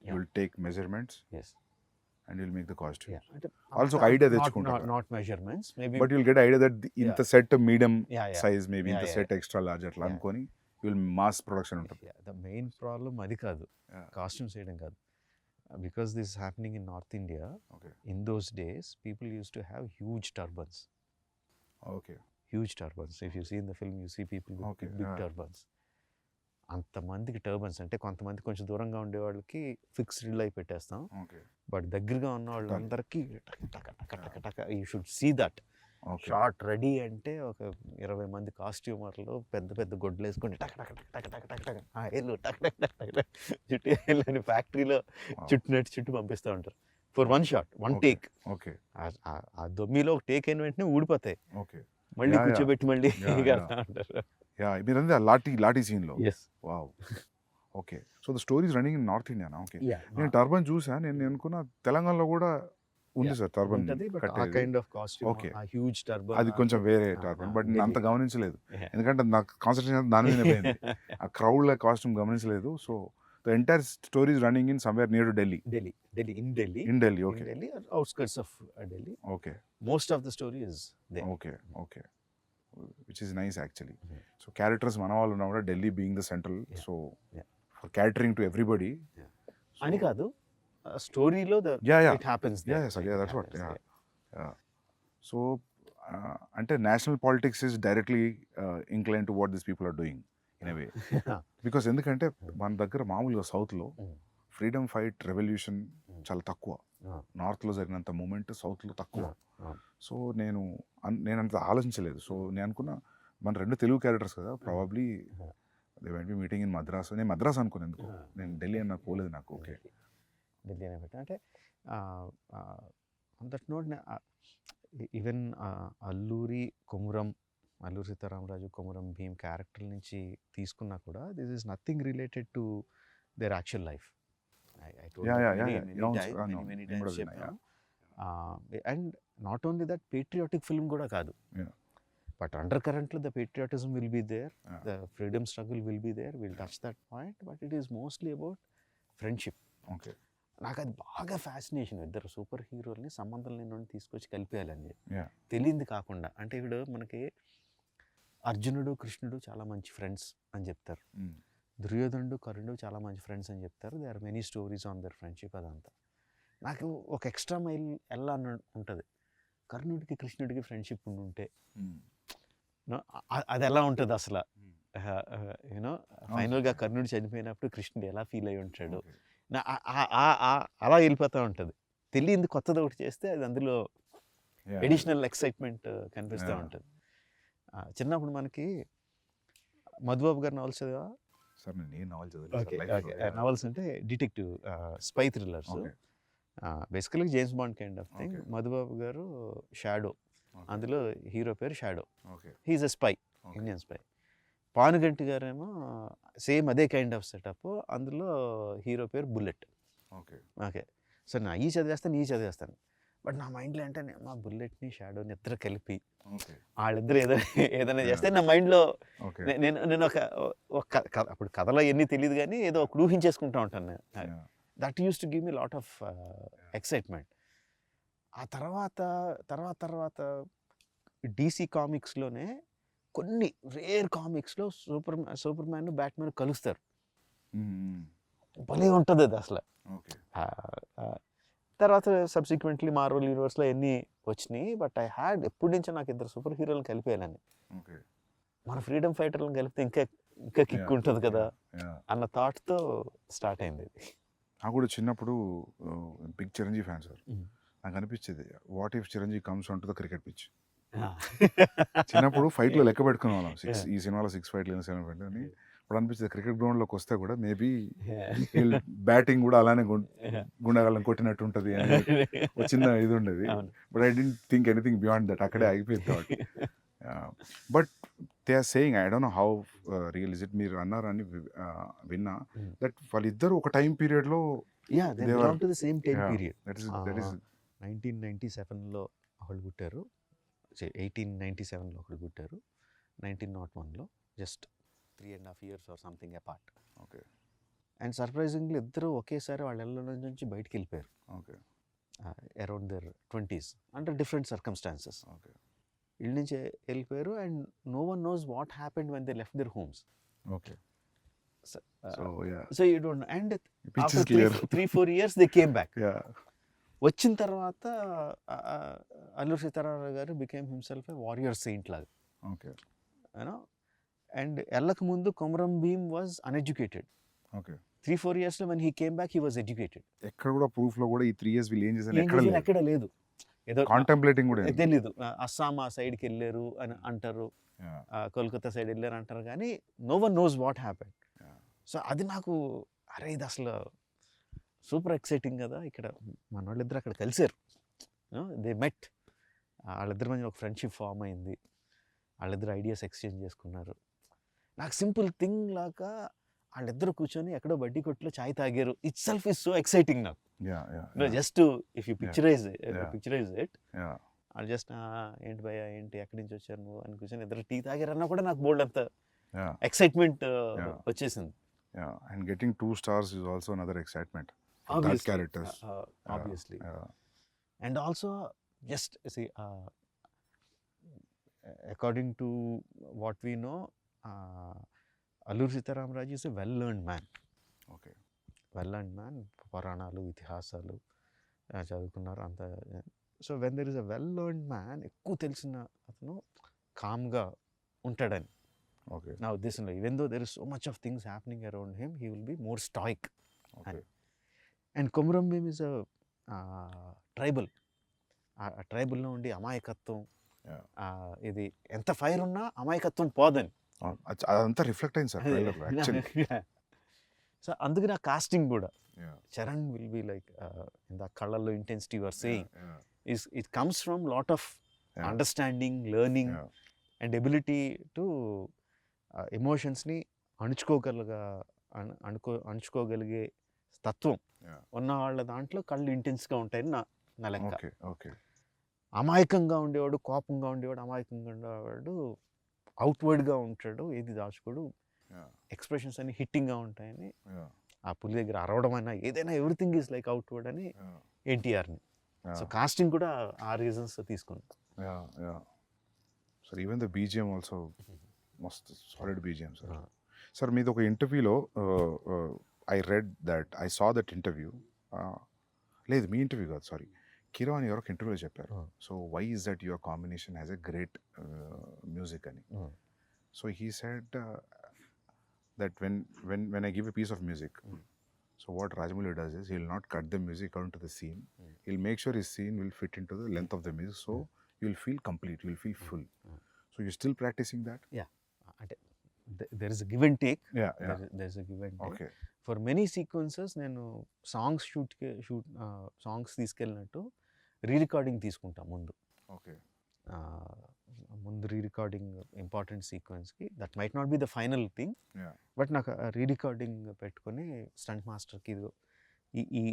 you will take measurements. Yes. And will make the costume. Yeah. అంటే also ఒక idea not తెచ్చుకుంటారు. not measurements. Maybe. But you'll get idea that ఇంత set medium Yeah. Size, maybe Yeah, ఇంత yeah, set extra large అట్లా Yeah. అనుకొని will mass production ఉంటుంది. Yeah, the main problem అది కాదు, Yeah. కాస్ట్యూమ్స్ వేయడం కాదు. Because this is happening in North India, Okay. in those days, people used to have huge turbans. Okay. Huge turbans. If you see in the film, you see people with Okay, big yeah. turbans. అంతమందికి turbans అంటే కొంతమంది కొంచెం దూరంగా ఉండే వాళ్ళకి fixed అయి పెట్టేస్తాం, okay. But దగ్గరగా ఉన్న వాళ్ళందరికీ టక టక టక టక you should see that okay. Shot ready అంటే ఒక 20 మంది కాస్ట్యూమర్లు పెద్ద పెద్ద గొడ్లు వేసుకొని టక టక టక టక టక టక టక ఎల్లు టక టక టక టక టక చుట్టూ వెళ్ళని ఫ్యాక్టరీలో చుట్టూ పంపిస్తూ ఉంటారు for one shot, one take. Okay. ఆ దొమ్మిలో ఒక టేక్ అయిన వెంటనే ఊడిపోతాయి, ఓకే. మళ్ళీ కూర్చోబెట్టి మళ్ళీ Yeah. అంటారు. యా, మీరంతా లాఠీ సీన్లో. Yes. Wow. Okay. So the story is running in north ఇండియానా? ఓకే. యా, నేను టర్బన్ చూసా, నేను అనుకున్న తెలంగాణలో కూడా ఉంది సార్ టర్బన్ ఉంటది, బట్ ఆ కట్టేది. Kind of costume, Okay. ఆ హ్యూజ్ టర్బన్ అది కొంచెం వేరే టర్బన్, బట్ నేను అంత గమనించలేదు, ఎందుకంటే నాకు కాన్సన్ట్రేషన్ దాని మీదనే పోయింది. ఆ క్రౌడ్ కాస్ట్యూమ్ గమనించలేదు. So the entire story is running in somewhere near to Delhi. In Delhi, okay. Outskirts of Delhi. Okay. Most of the story is there. Okay. Okay. Which is nice actually. So characters మన వాళ్ళు ఉన్నా కూడా Delhi being the central, so for catering to everybody అని కాదు, స్టోరీలో it happens. That's what. So అంటే national politics is directly inclined to what this people are doing in a way. Because ఎందుకంటే మన దగ్గర మామూలుగా సౌత్లో ఫ్రీడమ్ ఫైట్ రెవల్యూషన్ చాలా తక్కువ, నార్త్లో జరిగినంత మూమెంట్ సౌత్లో తక్కువ. సో నేను అంత ఆలోచించలేదు. సో నేను అనుకున్నా మన 2 తెలుగు క్యారెక్టర్స్ కదా, probably they went be meeting in Madras. నేను మద్రాస్ అనుకున్నాను ఎందుకు, నేను ఢిల్లీ అని నాకు పోలేదు నాకు. ఓకే. ఢిల్లీ అనే పెట్టా అంటే on that note even Alluri Sitaramaraju, Komuram Bheem character నుంచి తీసుకున్నా కూడా this is nothing related to their actual life. And not only that, patriotic film కూడా కాదు, బట్ అండర్ కరెంట్లో the patriotism will be there, the freedom struggle will be there, will touch that point, but it is mostly about friendship. Okay. నాకు అది బాగా fascination, ఇద్దరు super హీరోల్ని సంబంధం లేని తీసుకొచ్చి కలిపేయాలని తెలియంది కాకుండా. అంటే ఇప్పుడు మనకి అర్జునుడు కృష్ణుడు చాలా మంచి ఫ్రెండ్స్ అని చెప్తారు, దుర్యోధనుడు కర్ణుడు చాలా మంచి ఫ్రెండ్స్ అని చెప్తారు. They are many stories on their friendship. అదంతా నాకు ఒక ఎక్స్ట్రా మైల్ ఎలా ఉంటుంది, కర్ణుడికి కృష్ణుడికి ఫ్రెండ్షిప్ ఉంటే అది ఎలా ఉంటుంది అసలు. యూనో ఫైనల్గా కర్ణుడు చనిపోయినప్పుడు కృష్ణుడు ఎలా ఫీల్ అయి ఉంటాడు, అలా వెళ్ళిపోతూ ఉంటుంది. తెలియంది కొత్తది ఒకటి చేస్తే అది అందులో ఎడిషనల్ ఎక్సైట్మెంట్ కనిపిస్తూ ఉంటుంది. చిన్నప్పుడు మనకి మధుబాబు గారి నవల్స్ చదివా? నవల్స్ అంటే detective spy thrillers, basically James Bond kind of thing. Madhubabu గారు షాడో, అందులో హీరో పేరు shadow, he is a spy, Indian spy. Panuganti గారేమో సేమ్ అదే కైండ్ ఆఫ్ సెటప్, అందులో హీరో పేరు బుల్లెట్. ఓకే. సో నా ఈ చదివేస్తాను, బట్ నా మైండ్లో అంటే మా బుల్లెట్ని షాడోని ఇద్దరు కలిపి వాళ్ళిద్దరు ఏదైనా చేస్తే నా మైండ్లో నేను ఒక అప్పుడు కథలో ఎన్ని తెలియదు కానీ ఏదో ఒక ఊహించేసుకుంటూ ఉంటాను. That use to give me lot of excitement. ఆ తర్వాత DC కామిక్స్లోనే కొన్ని రేర్ కామిక్స్లో సూపర్ మ్యాన్ బ్యాట్మెన్ కలుస్తారు, భలే ఉంటుంది అది అసలు. తర్వాత సబ్సిక్వెంట్లీ మార్వెల్ యూనివర్స్లో ఎన్ని వచ్చినాయి, బట్ ఐ హ్యాడ్ ఎప్పటి నుంచో నాకు ఇద్దరు సూపర్ హీరోలను కలిపేయాలని. మన ఫ్రీడమ్ ఫైటర్లను కలిపితే ఇంకా కిక్ ఉంటుంది కదా అన్న థాట్తో స్టార్ట్ అయింది. నాకు కూడా చిన్నప్పుడు బిగ్ చిరంజీవి ఫ్యాన్ సార్. నాకు అనిపించేది, what if Chiranjeevi comes on to the cricket pitch. చిన్నప్పుడు ఫైట్లో లెక్క పెట్టుకునే వాళ్ళం, ఈ సినిమాలో 6 ఫైట్లు 7 ఫైట్లు అని. ఇప్పుడు అనిపించేది క్రికెట్ గ్రౌండ్లోకి వస్తే కూడా మేబీ బ్యాటింగ్ కూడా అలానే గుండెగాళ్ళని కొట్టినట్టు ఉంటుంది అని ఒక చిన్న ఇది ఉండేది. But I don't think anything beyond that, అక్కడే ఆగిపోయింది thought. But they are saying, I don't know how real is it, మీరు అన్నారని విన్నా, దట్ వాళ్ళిద్దరు ఒక టైం పీరియడ్లో 1997లో ఒకళ్ళు పుట్టారు, 1897లో ఒకళ్ళు పుట్టారు, 1901లో, just 3.5 years or something apart. Okay. And surprisingly ఇద్దరు ఒకేసారి వాళ్ళ ఇళ్ళ నుంచి బయటికి వెళ్ళిపోయారు. ఓకే. అరౌండ్ దర్ 20s అంటే డిఫరెంట్ సర్కమ్స్టాన్సెస్. ఓకే ఇళ్ళ నుంచి వెళ్ళిపోయారు and no one knows what happened when they left their homes. Okay so yeah so you don't and pitch after is clear 3-4 years they came back. Yeah వచ్చిన తర్వాత Alluri Sitaramaraju garu became himself a warrior saint లాగా, okay you know. And వెళ్ళక ముందు Komaram Bheem was uneducated. Okay 3-4 yearsలో when he came back he was educated. ఎక్కడ కూడా proof లో కూడా ఈ 3 years వీళ్ళు ఏం చేశారు ఎక్కడ లేదు, ఎక్కడ లేదు. ఏదో కాంటెంప్లేటింగ్ కూడా ఏం లేదు. తెలీదు. అస్సాం ఆ సైడ్కి వెళ్ళారు అని అంటారు, Yeah, కోల్కతా సైడ్ వెళ్ళారు అంటారు, కానీ no one knows what happened. yeah. So అది నాకు అరే ఇది అసలు సూపర్ ఎక్సైటింగ్ కదా. ఇక్కడ మన వాళ్ళిద్దరు అక్కడ కలిసారు, దే మెట్, వాళ్ళిద్దరి మధ్య ఒక ఫ్రెండ్షిప్ ఫామ్ అయింది, వాళ్ళిద్దరు ఐడియాస్ ఎక్స్చేంజ్ చేసుకున్నారు. నాకు సింపుల్ థింగ్ లాగా వాళ్ళిద్దరు కూర్చొని ఎక్కడో బడ్డీ కొట్టులో చాయ్ తాగారు, it self is so exciting నాకు. Yeah, yeah, just if you picturise it, yeah. వాళ్ళు జస్ట్ ఏంటి భయ్యా ఏంటి ఎక్కడి నుంచి వచ్చారు నువ్వు అని కూర్చొని ఇద్దరు టీ తాగారన్నా కూడా నాకు బోల్డ్ అంత Yeah, ఎక్సైట్మెంట్ Yeah. వచ్చేసింది. yeah. And getting 2 stars is also another excitement for that Obviously, characters. obviously. Yeah, And also, just see, according to what we know, Alluri Sitaramraju is a well-learned man. okay. Well-learned man, పురాణాలు ఇతిహాసాలు చదువుకున్నారు అంత. So when there is a వెల్-learned man, ఎక్కువ తెలిసిన అతను కామ్గా ఉంటాడని Okay, okay. నా ఉద్దేశంలో. Even though there is so much of things happening around him, he will be more stoic. Okay. And Komaram Bheem is a tribal. ఆ ట్రైబల్లో ఉండి అమాయకత్వం, Yeah. ఇది ఎంత ఫైర్ ఉన్నా అమాయకత్వం పోదని. అదంతా రిఫ్లెక్ట్ అయింది సార్ ట్రైలర్లో యాక్చువల్లీ. సో అందుకే నా కాస్టింగ్ కూడా Yeah, Charan will be like in the కళ్ళల్లో intensity your saying yeah, it comes from lot of Yeah. Understanding, learning yeah. And ability to ఎమోషన్స్ని అణుచుకోగలిగే తత్వం Yeah. ఉన్న వాళ్ళ దాంట్లో కళ్ళు ఇంటెన్స్గా ఉంటాయని నా లెక్క. Okay, okay. అమాయకంగా ఉండేవాడు, కోపంగా ఉండేవాడు, అమాయకంగా ఉండేవాడు అవుట్వర్డ్గా ఉంటాడు, ఏది దాచుకోడు, Yeah, ఎక్స్ప్రెషన్స్ అన్ని హిట్టింగ్గా ఉంటాయని. yeah, ఆ పులి దగ్గర అరవడం అయినా ఏదైనా ఎవ్రీథింగ్ ఈజ్ లైక్ అవుట్వర్డ్ అని yeah, ఎన్టీఆర్ని. సో yeah, కాస్టింగ్ కూడా ఆ రీజన్స్ తీసుకుని. yeah, yeah. Sir, even the BGM also must solid BGM, sir. Sir, మీది ఒక ఇంటర్వ్యూలో I read that I saw that interview. లేదు మీ ఇంటర్వ్యూ కాదు, సారీ, కిరాన్ ఎవరొక ఇంటర్వ్యూలో చెప్పారు. So why is that your combination has a great music అని. So he said that when I give a piece of music, so what Rajamouli does is he'll not cut the music according to the scene. He'll make sure his scene will fit into the length of the music, so you'll feel complete, you'll feel full. So you're still practicing that? Yeah, అంటే there is a give and take. Yeah, yeah. There is a give and take. Okay, for many sequences నేను songs తీసుకెళ్ళినట్టు re recording తీసుకుంటా ముందు. okay, ముందు re recording important సీక్వెన్స్కి, that might not be the final thing, yeah, but నాకు re recording పెట్టుకొని stunt మాస్టర్కి ఇదిగో ఈ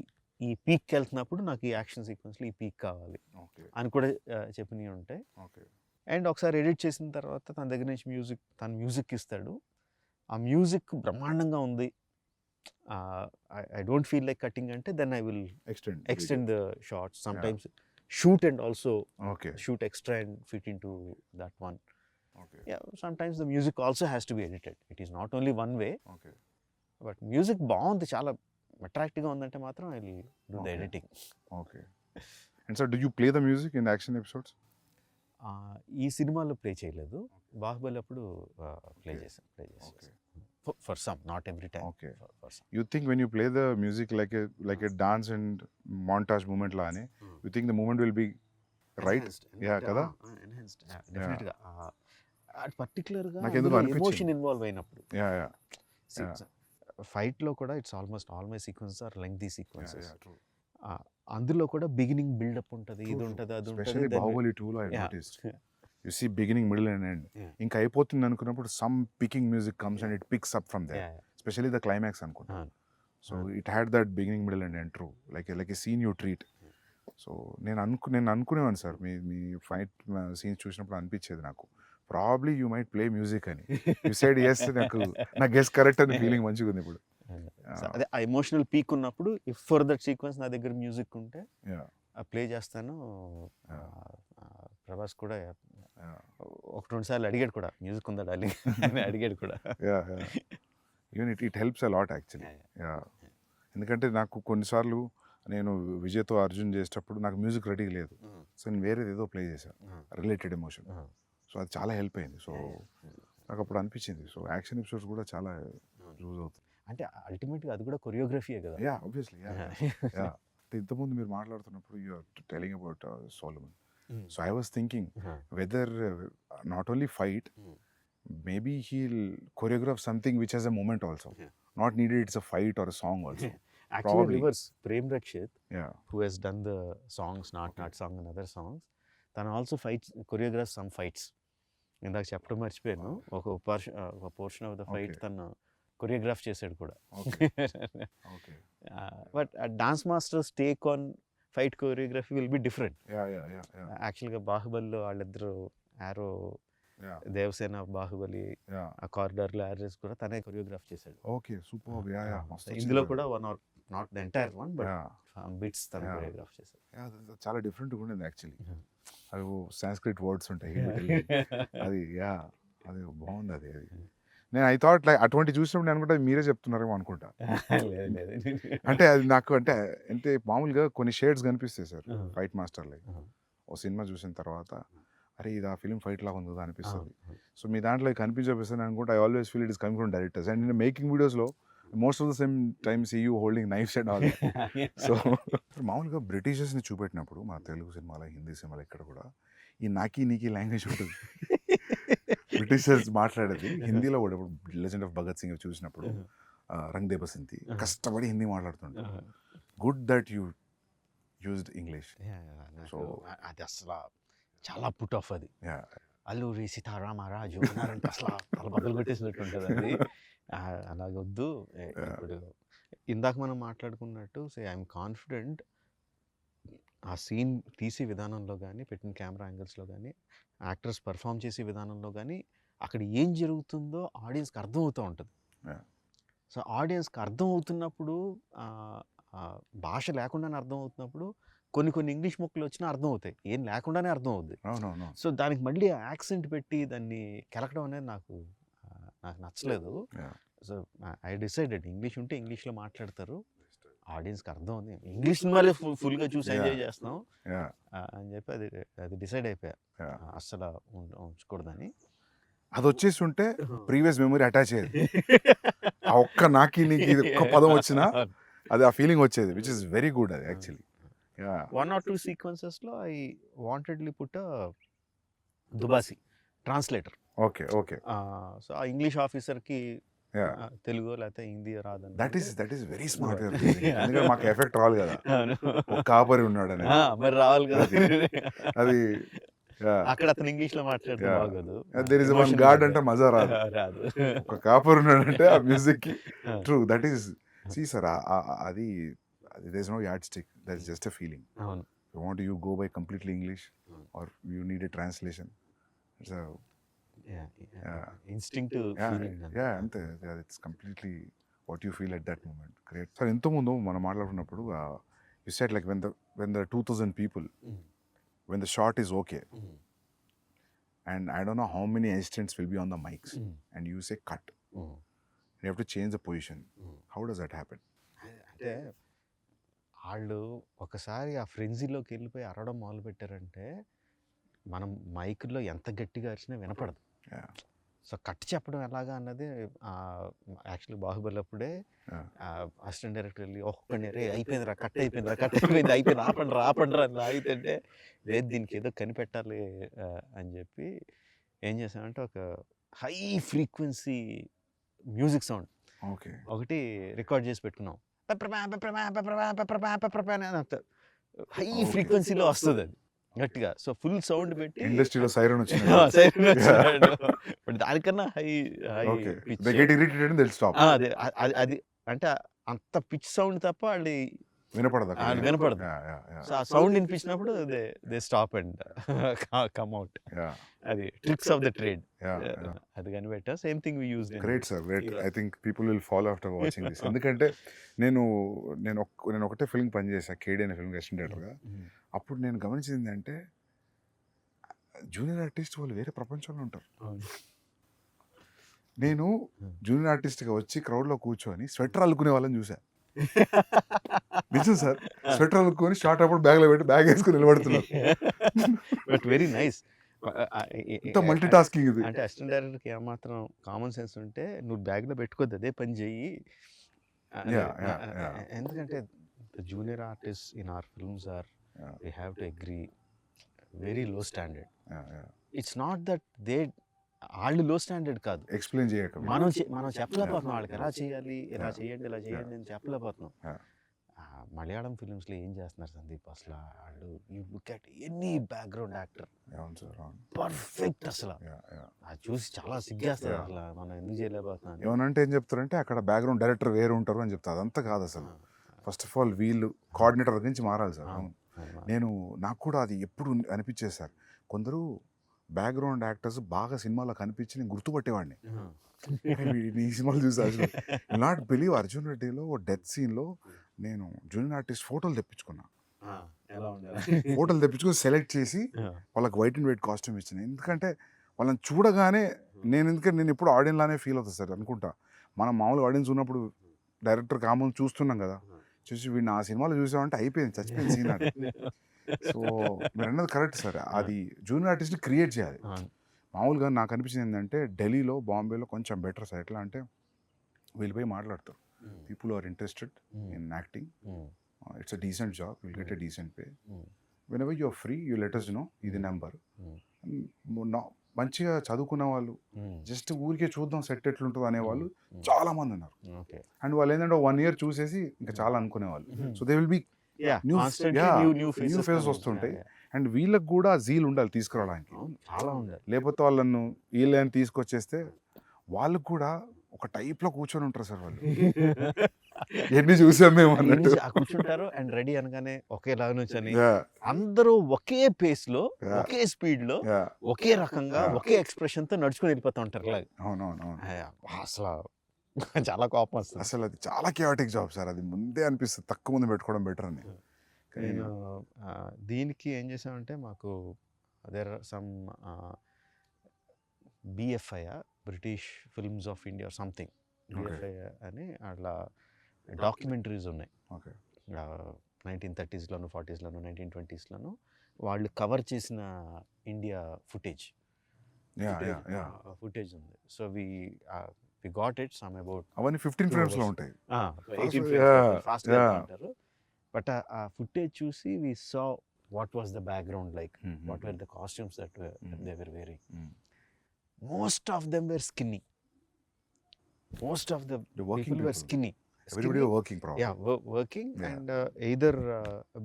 ఈ పీక్కి వెళ్తున్నప్పుడు నాకు ఈ యాక్షన్ సీక్వెన్స్లో ఈ పీక్ కావాలి okay, అని కూడా చెప్పినవి ఉంటాయి. okay, అండ్ ఒకసారి ఎడిట్ చేసిన తర్వాత తన దగ్గర నుంచి మ్యూజిక్ ఇస్తాడు. ఆ మ్యూజిక్ బ్రహ్మాండంగా ఉంది, I don't feel like cutting అంటే then I will extend the shots. Sometimes shoot and also Okay, shoot extra and fit into that one. okay, Yeah, sometimes the music also has to be edited. It is not only one way, okay, but music బాగుంది, చాలా అట్రాక్టివ్గా ఉందంటే మాత్రం I will do the Okay. Editing. okay. And sir, do you play the music in the action episodes? ఈ సినిమాలో play చేయలేదు, బాహుబలి అప్పుడు play Okay. చేశాను. Okay, for some, not every time. okay. For some. You think when you play the music like a dance and montage movement la ani, you think the movement will be right? Yeah, కదా? Enhanced డెఫినెట్గా. పర్టికులర్గా నాకు ఎందుకో అనిపించింది. Emotion involve అయినప్పుడు Yeah, yeah, ఫైట్లో కూడా it's almost all my sequences are lengthy sequences. yeah, true. అందులో కూడా బిగినింగ్ బిల్డప్ ఉంటుంది, ఇది True, ఉంటుంది, అది Especially ఉంటుంది. Bahubali 2 lo I Yeah. noticed. You see beginning, middle and end. Yeah. ఇంకా అయిపోతుంది అనుకున్నప్పుడు some picking music comes and it picks up from there. Yeah, Especially the climax అనుకుంటా. yeah. So it had that beginning, middle and end, true. Like a scene you treat. So నేను అనుకునేవాడిని sir, మీ fight scenes చూసినప్పుడు అనిపించేది నాకు, probably you might play music అని. You side yes, నా guess correct అని feeling మంచిగా ఉంది ఇప్పుడు. So, అదే ఆ ఎమోషనల్ పీక్ ఉన్నప్పుడు ఇఫ్ ఫర్ దట్ సీక్వెన్స్ నా దగ్గర మ్యూజిక్ ఉంటే Yeah, ప్లే చేస్తాను. Yeah. ప్రభాస్ కూడా Yeah. ఒక 2 సార్లు అడిగాడు కూడా, మ్యూజిక్ ఉందా డార్లింగ్ అని అడిగాడు కూడా. Yeah. Even it helps a lot actually. Yeah, ఎందుకంటే నాకు కొన్నిసార్లు నేను విజయ్తో అర్జున్ చేసేటప్పుడు నాకు మ్యూజిక్ రెడీ లేదు, సో నేను వేరేది ఏదో ప్లే చేశాను రిలేటెడ్ ఎమోషన్, సో అది చాలా హెల్ప్ అయింది. సో నాకు అప్పుడు అనిపించింది, సో యాక్షన్ ఎపిసోడ్స్ కూడా చాలా యూజ్ అవుతుంది. అంటే అల్టిమేట్గా అది కూడా కొరియోగ్రఫీయే కదా. Yeah, obviously. యా, ఇంతకుముందు మీరు మాట్లాడుతున్నప్పుడు you are telling about Solomon, so I was thinking whether not only fight, maybe he'll choreograph something which has a moment also. Not needed it's a fight or a song also. Actually, Probably. reverse. Prem Rakshit, Yeah. who has done the songs, Not Song and other songs, తను also fights, choreographs some fights. ఇందాక చెప్పడం మర్చిపోయాను, ఒక portion of the fight Okay. తను choreograph చేశాడు కూడా. Okay. Okay. But dance masters take on fight choreography will be different. Yeah. యాక్చువల్గా బాహుబలిలో వాళ్ళిద్దరు ఆరో, Yeah. దేవసేన బాహుబలి Yeah. ఆ కారిడార్లో యారేస్ కూడా తనే కొరియోగ్రాఫ్ చేశాడు. Okay, superb. Yeah. Must ఇందులో కూడా one or not the entire one but Yeah. Bits తను Yeah. కొరియోగ్రాఫ్ చేశాడు. Yeah, చాలా డిఫరెంట్గా ఉండేది యాక్చువల్లీ. అవి సాంస్క్రిట్ వర్డ్స్ ఉంటాయి అది. యా, అది బాగుంది. అది నేను ఐ థాట్ లైక్ అటువంటి చూసినప్పుడు నేను అనుకుంటా మీరే చెప్తున్నారేమో అనుకుంటా. అంటే అది నాకు అంటే అంటే మామూలుగా కొన్ని షేడ్స్ కనిపిస్తాయి సార్ ఫైట్ మాస్టర్ లైక్. ఓ సినిమా చూసిన తర్వాత అరే ఇది ఆ ఫిల్మ్ ఫైట్ లాగా ఉంది కదా అనిపిస్తుంది. సో మీ దాంట్లో కనిపించపిస్తాను అనుకుంటే I always feel it is coming from directors. And నేను మేకింగ్ వీడియోస్లో most of the same time see you holding knives and all. So మామూలుగా బ్రిటిషర్స్ని చూపెట్టినప్పుడు మన తెలుగు సినిమాలో, హిందీ సినిమాలో ఇక్కడ కూడా ఈ నాకీ నీకీ లాంగ్వేజ్ ఉంటుంది. బ్రిటిషర్స్ మాట్లాడేది హిందీలో కూడా. ఇప్పుడు లెజెండ్ ఆఫ్ భగత్ సింగ్ చూసినప్పుడు రంగ్ దే బసంతి కష్టపడి హిందీ మాట్లాడుతుంటారు. Good that you used English. So అది అసలు చాలా పుట్ ఆఫ్ అది. Yeah. అల్లూరి సీతారామరాజు అన్నారంటే అసలు తల బద్దలు కొట్టేసినట్టు ఉంటుంది అది. అలాగొద్దు. ఇప్పుడు ఇందాక మనం మాట్లాడుకున్నట్టు ఐఎమ్ కాన్ఫిడెంట్ ఆ సీన్ తీసే విధానంలో కానీ, పెట్టిన కెమెరా యాంగిల్స్లో కానీ, యాక్టర్స్ పర్ఫామ్ చేసే విధానంలో కానీ, అక్కడ ఏం జరుగుతుందో ఆడియన్స్కి అర్థమవుతూ ఉంటుంది. Yeah. సో ఆడియన్స్కి అర్థం అవుతున్నప్పుడు, భాష లేకుండానే అర్థం అవుతున్నప్పుడు కొన్ని ఇంగ్లీష్ ముక్కలు వచ్చినా అర్థం అవుతాయి, ఏం లేకుండానే అర్థం అవుద్ది. అవునవును. సో దానికి మళ్ళీ యాక్సెంట్ పెట్టి దాన్ని కెలకడం అనేది నాకు నచ్చలేదు. సో ఐ డిసైడెడ్ ఇంగ్లీష్ ఉంటే ఇంగ్లీష్లో మాట్లాడతారు, ఆడియన్స్కి అర్థం ఉంది, ఇంగ్లీష్ సినిమాలే ఫుల్గా చూసి ఎంజాయ్ చేస్తాం అని చెప్పి అది డిసైడ్ అయిపోయా అస్సలు ఉంచకూడదని. అది వచ్చేసి ఉంటే ప్రీవియస్ మెమరీ అటాచ్ అయ్యేది. ఆ ఒక్క నాకి నీకు ఒక్క పదం వచ్చినా అది ఆ ఫీలింగ్ వచ్చేది, విచ్ ఇస్ వెరీ గుడ్ అది యాక్చువల్లీ. వన్ ఆర్ టూ సీక్వెన్సెస్లో ఐ వాంటెడ్లీ పుట్ దుబాసి ట్రాన్స్లేటర్. ఓకే. సో ఆ ఇంగ్లీష్ ఆఫీసర్కి తెలుగు లేకపోతే హిందీ రాదని. That is very smart. ఎందుకంటే మాకు ఎఫెక్ట్ రావాలి కదా, ఒక కాపరి ఉన్నాడు అని. మరి రావాలి కదా అది. అక్కడ అతను ఇంగ్లీష్ లో మాట్లాడితే బాగోదు. దేర్ ఇస్ వన్ గాడ్ అంటే మజా రాదు. ఒక కాపరి ఉన్నాడంటే ఆ మ్యూజిక్ కి true. That is see sir, అది there is no yardstick, that is just a feeling. అవును. You want you go by completely English or you need a translation. It's instinctive feeling. అంతే, it's completely what you feel at that moment. Great sir. ఇంతకుముందు మనం మాట్లాడుకున్నప్పుడు you said like when the 2000 people, when the shot is okay, and I don't know how many assistants will be on the mics, and you say cut, and you have to change the position. How does that happen? అంటే వాళ్ళు ఒకసారి ఆ ఫ్రెంజీలోకి వెళ్ళిపోయి అరవడం మొదలు పెట్టారంటే మనం మైక్లో ఎంత గట్టిగా అరిచినా వినపడదు. సో కట్ చెప్పడం ఎలాగా అన్నది యాక్చువల్లీ బాహుబలి అప్పుడే అసిస్టెంట్ డైరెక్టర్ వెళ్ళి ఒక్కడే అయిపోయిందిరా, కట్ అయిపోయింది ఆపండి అని లాగితే, లేదు దీనికి ఏదో కనిపెట్టాలి అని చెప్పి ఏం చేసామంటే ఒక హై ఫ్రీక్వెన్సీ మ్యూజిక్ సౌండ్ ఒకటి రికార్డ్ చేసి పెట్టుకున్నాం. హై ఫ్రీక్వెన్సీలో వస్తుంది అది గట్టిగా. సో ఫుల్ సౌండ్ పెట్టి ఇండస్ట్రీలో సైరన్ వచ్చింది, బట్ దానికన్నా హై అది అంటే అంత పిచ్ సౌండ్ తప్ప వాళ్ళు వినపడదు. సో ఆ సౌండ్ వినిపించినప్పుడు they stop and come out. అది ట్రిక్స్ ఆఫ్ ద ట్రేడ్, అది కనిపెట్టా. Same thing we used. Great sir, great. I think people will follow after watching this. ఎందుకంటే నేను ఒకటే ఫిల్మ్ పనిచేసా, కేడీ అనే ఫిల్మ్ అసిస్టెంట్ డైరెక్టర్గా. అప్పుడు నేను గమనించింది అంటే జూనియర్ ఆర్టిస్ట్ వాళ్ళు వేరే ప్రపంచంలో ఉంటారు. నేను జూనియర్ ఆర్టిస్ట్గా వచ్చి క్రౌడ్లో కూర్చొని స్వెటర్ అల్లుకునే వాళ్ళని చూసా. నిజం సార్, స్వెటర్ అల్లుకొని షార్ట్ అప్పుడు బ్యాగ్లో పెట్టి బ్యాగ్ వేసుకుని నిలబడుతున్నారు. But very nice. ఇంత మల్టీ టాస్కింగ్ ఇది. అంటే అసిస్టెంట్ డైరెక్టర్కి ఏమాత్రం కామన్ సెన్స్ ఉంటే నువ్వు బ్యాగ్లో పెట్టుకోద్దు, అదే పని చెయ్యి. ఎందుకంటే junior artist in our films are we have to agree very low standard. It's not that they వాళ్ళు లో స్టాండర్డ్ కాదు, ఎక్స్ప్లెయిన్ చేయక మనం చెప్పలేకపోతున్నాం వాళ్ళకి ఎలా చేయాలి, ఇలా చేయండి ఇలా చేయండి అని చెప్పలేకపోతున్నాం. మలయాళం ఫిలిమ్స్లో ఏం చేస్తున్నారు సందీప్ అసలు, వాళ్ళు you look at any background actor perfect అసలు. అది చూసి చాలా సిగ్గేస్తుంది అసలు, మనం ఎందుకు చేయలేకపోతున్నాం. ఏమనంటే ఏం చెప్తారంటే అక్కడ బ్యాక్గ్రౌండ్ డైరెక్టర్ వేరు ఉంటారు అని చెప్తారు. అదంతా కాదు అసలు. ఫస్ట్ ఆఫ్ ఆల్ వీళ్ళు కోఆర్డినేటర్ గురించి మారాలి సార్. నాకు కూడా అది ఎప్పుడు అనిపించేది సార్, కొందరు బ్యాక్గ్రౌండ్ యాక్టర్స్ బాగా సినిమాలో కనిపించి నేను గుర్తుపట్టేవాడిని. ఈ సినిమాలు చూసి అసలు నాట్ బిలీవ్ అర్జున్ రెడ్డిలో డెత్ సీన్లో నేను జూనియర్ ఆర్టిస్ట్ ఫోటోలు తెప్పించుకున్నా. ఫోటోలు తెప్పించుకొని సెలెక్ట్ చేసి వాళ్ళకి వైట్ అండ్ వైట్ కాస్ట్యూమ్ ఇచ్చిన. ఎందుకంటే వాళ్ళని చూడగానే నేను ఎప్పుడు ఆడియన్స్ లానే ఫీల్ అవుతుంది సార్ అనుకుంటా. మనం మామూలుగా ఆడియన్స్ ఉన్నప్పుడు డైరెక్టర్ కామన్ చూస్తున్నాం కదా, చూసి వీడిని ఆ సినిమాలో చూసామంటే అయిపోయింది, చచ్చిపోయింది సీన్ అది. సో మీరు అన్నది కరెక్ట్ సార్, అది జూనియర్ ఆర్టిస్ట్ని క్రియేట్ చేయాలి. మామూలుగా నాకు అనిపించింది ఏంటంటే ఢిల్లీలో బాంబేలో కొంచెం బెటర్ సార్. ఎట్లా అంటే వీళ్ళు పోయి మాట్లాడతారు, people are interested in acting, it's a decent job, will get a decent pay, whenever you're free you let us know, ఇది నెంబర్. మంచిగా చదువుకున్న వాళ్ళు జస్ట్ ఊరికే చూద్దాం సెట్ ఎట్లుంటుంది అనేవాళ్ళు చాలా మంది ఉన్నారు. అండ్ వాళ్ళు ఏంటంటే 1 year చూసేసి ఇంకా చాలా అనుకునేవాళ్ళు. So they will be new faces వస్తుంటాయి. అండ్ వీళ్ళకి కూడా జీల్ ఉండాలి తీసుకురావడానికి, చాలా ఉండాలి. లేకపోతే వాళ్ళను వీళ్ళని తీసుకొచ్చేస్తే వాళ్ళకు కూడా ఒక టైప్లో కూర్చొని ఉంటారు సార్ వాళ్ళు. ఎన్ని చూసాం మేము అన్నట్టు కూర్చుంటారు. అండ్ రెడీ అనగానే ఒకేలాగా నుంచని అందరూ ఒకే పేస్ లో, ఒకే స్పీడ్ లో, ఒకే రకంగా, ఒకే ఎక్స్ప్రెషన్ తో నడుచుకుని వెళ్ళిపోతూ ఉంటారు. అవునవును, అసలు చాలా కోపం వస్తుంది. అసలు అది చాలా కేయాటిక్ జాబ్ సార్. అది ముందే అనిపిస్తుంది తక్కువ మంది పెట్టుకోవడం బెటర్ అని. నేను దీనికి ఏం చేసామంటే మాకు there are some BFI British films of India something, BFI అని అట్లా డాక్యుమెంటరీస్ ఉన్నాయి. 1930s, 40s, 1920s వాళ్ళు కవర్ చేసిన ఇండియా ఫుటేజ్ ఉంది. So we got it some about అవన్నీ 15 ఫ్రేమ్స్ లో ఉంటాయి, 18 frames ఫాస్ట్ గా అంటారు. బట్ ఆ ఫుటేజ్ చూసి we saw what was the background like, what were the costumes that they were wearing. Most of them were skinny, most of the people were skinny. Everybody were working probably. Working and either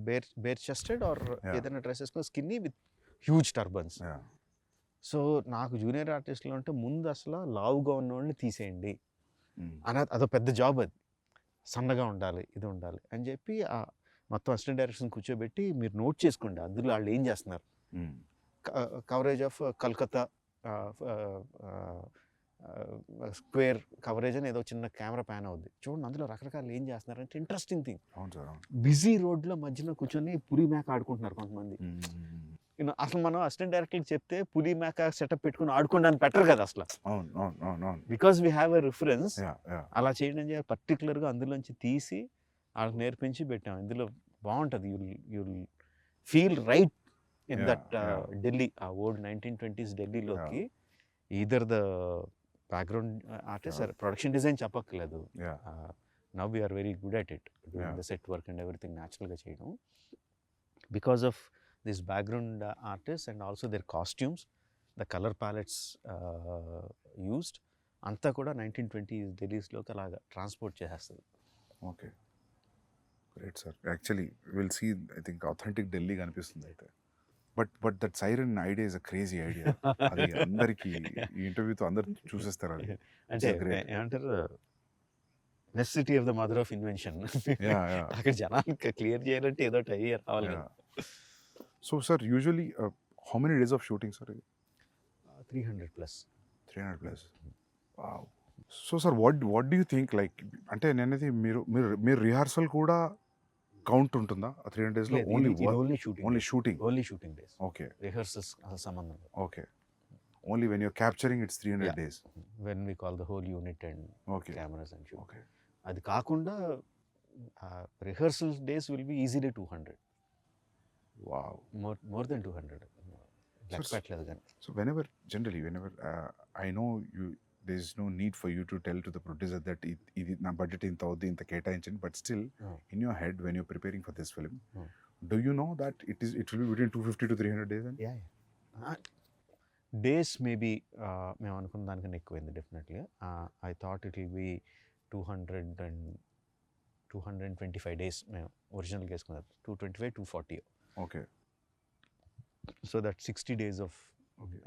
bare chested or either dresses skinny with huge turbans. So నాకు junior ఆర్టిస్ట్లో అంటే ముందు అసలు లావుగా ఉన్న వాళ్ళని తీసేయండి అని, అదో పెద్ద జాబ్. అది సన్నగా ఉండాలి, ఇది ఉండాలి అని చెప్పి మొత్తం అసిస్టెంట్ డైరెక్షన్ కూర్చోబెట్టి మీరు నోట్ చేసుకోండి అందులో వాళ్ళు ఏం చేస్తున్నారు. Coverage of Calcutta square coverage అని ఏదో చిన్న కెమెరా ప్యాన్ అవుద్ది చూడండి, అందులో రకరకాలు ఏం చేస్తున్నారంటే ఇంట్రెస్టింగ్ థింగ్. బిజీ రోడ్లో మధ్యలో కూర్చొని పులి మేక ఆడుకుంటున్నారు కొంతమంది. అసలు మనం అసిస్టెంట్ డైరెక్టర్కి చెప్తే పులి మేక సెటప్ పెట్టుకుని ఆడుకోవడానికి బెటర్ కదా అసలు, because we have a reference. అలా చేయడం పర్టికులర్గా అందులోంచి తీసి వాళ్ళకి నేర్పించి పెట్టాం. ఇందులో బాగుంటుంది, you'll feel right in that Delhi, ఆ ఓల్డ్ 1920s ఢిల్లీలోకి. Either the background artist or production design చెప్పక్కర్లేదు. Now we are very good at it, doing the set work and everything న్యాచురల్గా చేయడం, because of this background artist and also their costumes, the colour palettes used అంతా కూడా 1920s ఢిల్లీస్లోకి అలాగా transport చేసేస్తుంది. Okay, great sir. Actually will see, I think authentic Delhi కనిపిస్తుంది అయితే. But that siren idea is a crazy idea. అది అందరికి ఈ ఇంటర్వ్యూతో అందరు చూసేస్తారు. అది అంటే ఏమంటారు, necessity of the mother of invention. అక్కడ జనానికి క్లియర్ చేయాలంటే ఏదో ఐడియా రావాలి. So sir usually how many days of shooting sir? 300+. 300+. Wow. So sir what do you think, like అంటే నేనైతే మీరు రిహార్సల్ కూడా కౌంట్ ఉంటుందా 300 డేస్లో? Only only shooting. Only shooting days. Okay. Rehearsals సంబంధం లేదు. Okay. Only when your capturing it's 300 Yeah. Days. When we call the whole unit and okay. Cameras and shoot. Okay. అది కాకుండా rehearsal days will be easily 200. Wow. More than 200. లెక్క పెట్టలేదు కానీ. So whenever I know there is no need for you to tell to the producer that ఇది నా budget ఇంత అవుద్ది, ఇంత కేటాయించండి, but still in your head when you're preparing for this film, do you know that it will be between 250 to 300 days? And days maybe మేము అనుకున్న దానికన్నా ఎక్కువైంది definitely. I thought it will be 225 days మేము ఒరిజినల్గా వేసుకున్నాం. 225, 240. Okay. So that 60 days of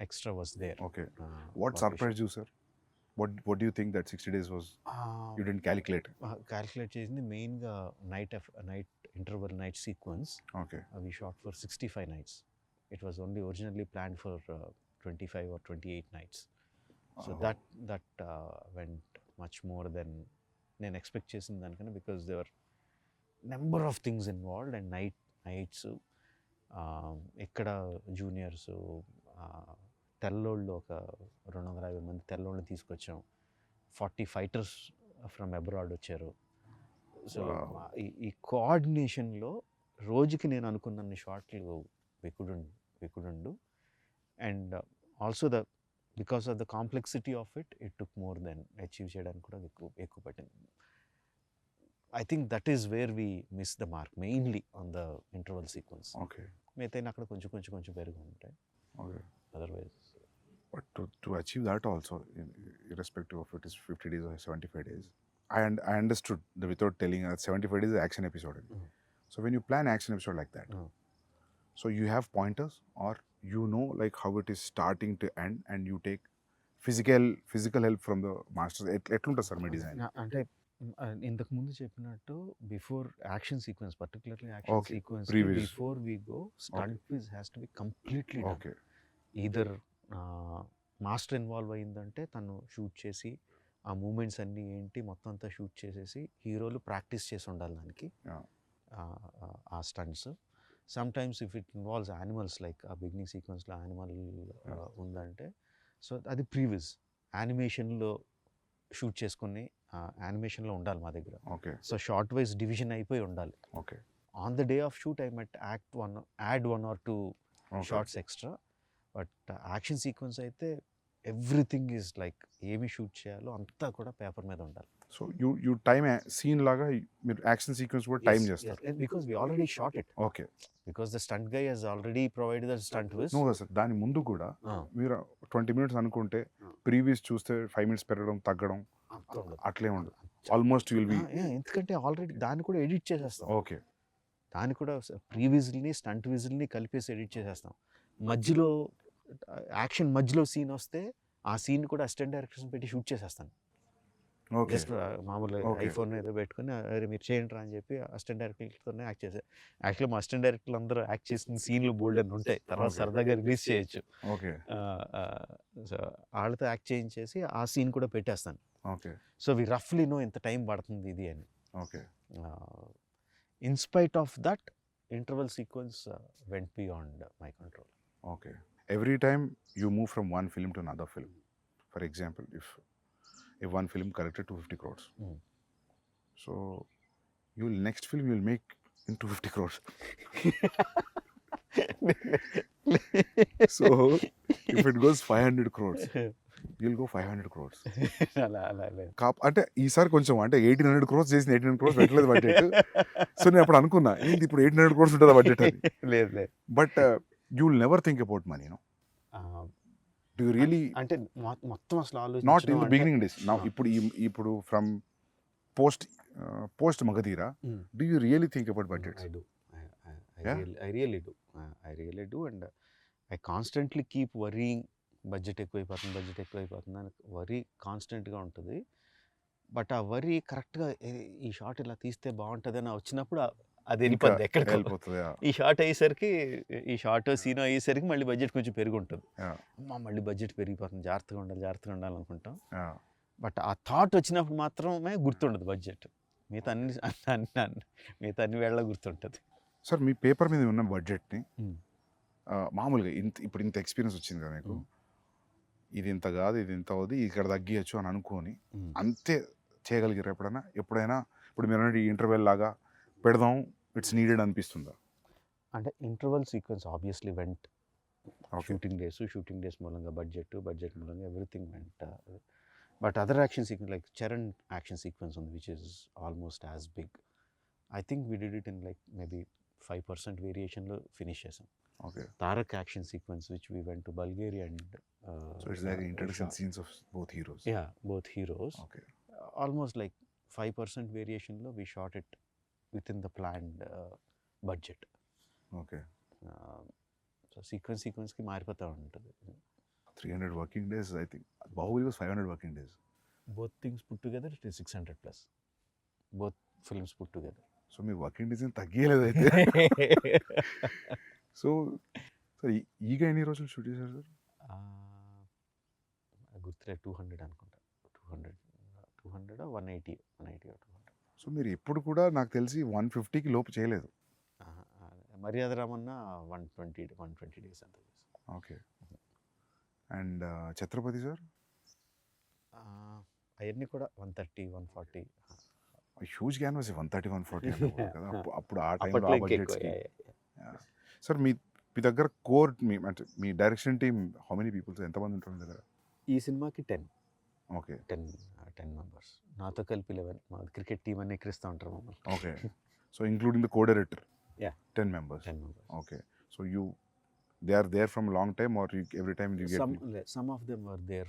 extra was there. Okay. What surprised you, sir? What do you think that 60 days was? You didn't calculate? Calculate చేసింది మెయిన్గా night interval night sequence. Okay. We shot for 65 nights. It was only originally planned for 25 or 28 nights. So that went much more than నేను expect చేసిన దానికన్నా, because there were number of things involved and nights. ఇక్కడ juniors తెల్లోళ్ళు ఒక 250 మంది తెల్లోళ్ళు తీసుకొచ్చాం. 40 fighters from abroad వచ్చారు. So ఈ కోఆర్డినేషన్లో రోజుకి నేను అనుకున్న షాట్లు we couldn't do. And also because of the complexity of it took more than achieve చేయడానికి కూడా ఎక్కువ పట్టింది. I think that is where we missed the mark, mainly on the interval sequence. Okay. మిగతా అక్కడ కొంచెం పెరుగు ఉంటాయి. Okay. Otherwise. But to achieve that also, irrespective of it is 50 days or 75 days, I understood without telling 75 days is action episode. So when you plan action episode like that, so you have pointers, or you know like how it is starting to end, and you take physical help from the masters. ఎట్లుంటుంది sir మీ design? అంటే ఇంతకు ముందు చెప్పినట్టు before action sequence, particularly action sequence, before we go stunt quiz has to be completely done. Okay. Either master involve అయిందంటే తను shoot చేసి ఆ మూమెంట్స్ అన్నీ ఏంటి మొత్తం అంతా షూట్ చేసేసి హీరోలు ప్రాక్టీస్ చేసి ఉండాలి దానికి ఆ stunts. Sometimes if it involves animals, like ఆ బిగినింగ్ సీక్వెన్స్లో యానిమల్ ఉందంటే, సో అది ప్రీవియస్ యానిమేషన్లో షూట్ చేసుకుని యానిమేషన్లో ఉండాలి మా దగ్గర. Okay. So shot wise division అయిపోయి ఉండాలి. Okay. On the day of shoot I might add 1 or 2 shots extra. But action sequence అయితే ఎవ్రీథింగ్ ఈజ్ లైక్ ఏమి షూట్ చేయాలో అంతా కూడా పేపర్ మీద ఉండాలి. సో యూ టైమ్ సీన్ లాగా మీరు యాక్షన్ సీక్వెన్స్ కూడా టైం చేస్తారు? Because we already shot it. Okay. Because the stunt guy has already provided the stunt viz. No sir, దాని ముందు కూడా మీరు 20 minutes అనుకుంటే ప్రీవియస్ చూస్తే 5 minutes పెరగడం తగ్గడం అట్లే ఉండదు. ఆల్మోస్ట్ విల్ బి, ఎందుకంటే ఆల్రెడీ దాన్ని కూడా ఎడిట్ చేసేస్తాం. ఓకే. దాన్ని కూడా ప్రీవిజ్ని స్టంట్ విజిల్ని కలిపేసి ఎడిట్ చేసేస్తాం. మధ్యలో యాక్షన్ మధ్యలో సీన్ వస్తే ఆ సీన్ కూడా అసిస్టెంట్ డైరెక్టర్స్ పెట్టి షూట్ చేసేస్తాను. జస్ట్ మామూలు ఐఫోన్ ఏదో పెట్టుకుని అరే మీరు చేయండి రా అని చెప్పి అసిస్టెంట్ డైరెక్టర్తోనే యాక్ట్ చేశారు. యాక్చువల్లీ మా అసిస్టెంట్ డైరెక్టర్లు అందరూ యాక్ట్ చేసిన సీన్లు బోల్డ్ అని ఉంటాయి, తర్వాత సరదాగా రిలీజ్ చేయొచ్చు. ఓకే. సో వాళ్ళతో యాక్ట్ చేయించేసి ఆ సీన్ కూడా పెట్టేస్తాను. ఓకే. సో వి రఫ్లీ నో ఎంత టైం పడుతుంది ఇది అని. Okay. In spite of that interval sequence vent beyond my control. Okay. Every time you move from one film to another film, for example, if one film collected 250 crores, so next film you'll make in 250 crores. So if it goes 500 crores, you'll go 500 crores. అంటే ఈసారి కొంచెం అంటే 1800 crores చేసిన 1800 crores పెట్టలేదు budget. So నేను అప్పుడు అనుకున్నా ఏంటి ఇప్పుడు 1800 crores ఉంటుందా బడ్జెట్ అని. లేదు. But you'll never think about money, no? Do you really? అంటే మొత్తం అసలు ఆలోచన Not in the beginning days. Now ఇప్పుడు from post Magadira, do you really think about budgets? I do. I really do. And I constantly keep worrying, budget ఎక్కువైపోతుంది అని worry కాన్స్టెంట్గా ఉంటుంది. But ఆ వరీ కరెక్ట్గా ఈ షాట్ ఇలా తీస్తే బాగుంటుంది అని వచ్చినప్పుడు అది వెళ్ళిపోద్ది ఎక్కడికి వెళ్ళిపోతుంది. ఈ షార్ట్ అయ్యేసరికి ఈ షార్ట్ సీన్ అయ్యేసరికి మళ్ళీ బడ్జెట్ కొంచెం పెరిగి ఉంటుంది. అమ్మ మళ్ళీ బడ్జెట్ పెరిగిపోతుంది, జాగ్రత్తగా ఉండాలి అనుకుంటాం. బట్ ఆ థాట్ వచ్చినప్పుడు మాత్రమే గుర్తుండదు బడ్జెట్. మిగతా మిగతా అన్ని వేళ గుర్తుంటుంది. సార్ మీ పేపర్ మీద ఉన్న బడ్జెట్ని మామూలుగా ఇప్పుడు ఇంత ఎక్స్పీరియన్స్ వచ్చింది కదా మీకు, ఇది ఇంత కాదు, ఇది ఇంత అవుది, ఇక్కడ తగ్గియచ్చు అని అనుకొని అంతే చేయగలిగారు ఎప్పుడైనా ఇప్పుడు మీరు అన్నట్టు ఈ ఇంటర్వెల్ లాగా పెడదాం, ఇట్స్ నీడెడ్ అనిపిస్తుందా? అంటే interval sequence obviously went. Shooting days మూలంగా బడ్జెట్ మూలంగా everything went. But other action sequence like Charan action sequence ఉంది which is almost as big. I think we did it in like maybe 5% వేరియేషన్లో finish చేసాం. Okay. Tarak action sequence which we went to Bulgaria and so it's like introduction scenes of both heroes. Yeah, both heroes. Okay. Almost like 5% వేరియేషన్లో we shot it with in the planned budget. Okay. So సీక్వెన్స్కి మారిపోతూ ఉంటుంది. 300 working days, I think Baahubali was 500 working days. Both things put together it is 600+. Both films put together. So మీ working days తగ్గలేదు అయితే. So sir ఈగ ఎన్ని రోజులు shoot చేశారు సార్? గుర్తులే, 200 అనుకుంటా. 200 180 200. సో మీరు ఎప్పుడు కూడా నాకు తెలిసి 150కి లోపు చేయలేదు. మర్యాద రామన్న 120 డేస్ అంత. ఓకే. And Chatrapati sir? అవన్నీ కూడా 130 140. హ్యూజ్ క్యాన్వాస్ 130 140 కదా అప్పుడు ఆ టైంలో ఆ బడ్జెట్స్కి. సార్ మీ దగ్గర కోర్ అంటే మీ direction team how many peoples, ఎంతమంది ఉంటారు మీ దగ్గర? ఈ సినిమాకి 10. ఓకే. 10 మెంబర్స్. నాతో కలిపి 11. మా క్రికెట్ టీం అని ఎక్కిరిస్తూ ఉంటారు మమ్మల్ని. Okay. So including the co-director? Yeah, 10 members. 10 members. Okay. So they are there from a long time, or every time you get some of them were there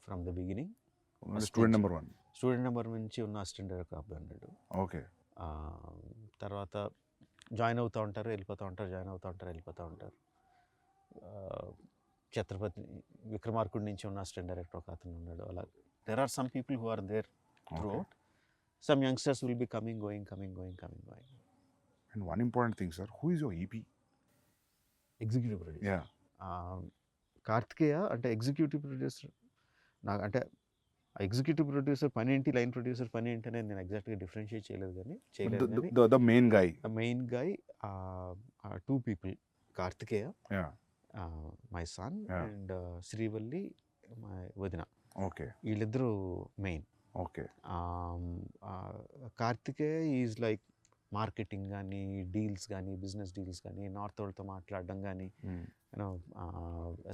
from the beginning. Student number 1. Student number నుంచి ఉన్న assistant director అబ్బాయి అన్నాడు. Okay. తర్వాత join అవుతూ ఉంటారు, వెళ్ళిపోతూ ఉంటారు, join అవుతూ ఉంటారు, వెళ్ళిపోతూ ఉంటారు. ఛత్రపతి విక్రమార్కుడి నుంచి ఉన్న అసిస్టెంట్ డైరెక్టర్ ఒక అతను ఉన్నాడు. అలా there are some people who are there throughout. Some youngsters will be coming going. And one important thing, sir, who is your EP? Executive producer. Yeah. Karthikeya అంటే ఎగ్జిక్యూటివ్ ప్రొడ్యూసర్. నాకు అంటే executive producer పని ఏంటి, line producer పని ఏంటి అనేది నేను ఎగ్జాక్ట్గా డిఫరెన్షియేట్ చేయలేదు. కానీ The main guy. The main guy, 2 people, Karthikeya, my son, and Srivalli, my వదిన. ఓకే. వీళ్ళిద్దరూ main. Okay. Karthikeya is like marketing కానీ, డీల్స్ కానీ, బిజినెస్ డీల్స్ కానీ, నార్త్ వాళ్ళతో మాట్లాడడం కానీ, యూనో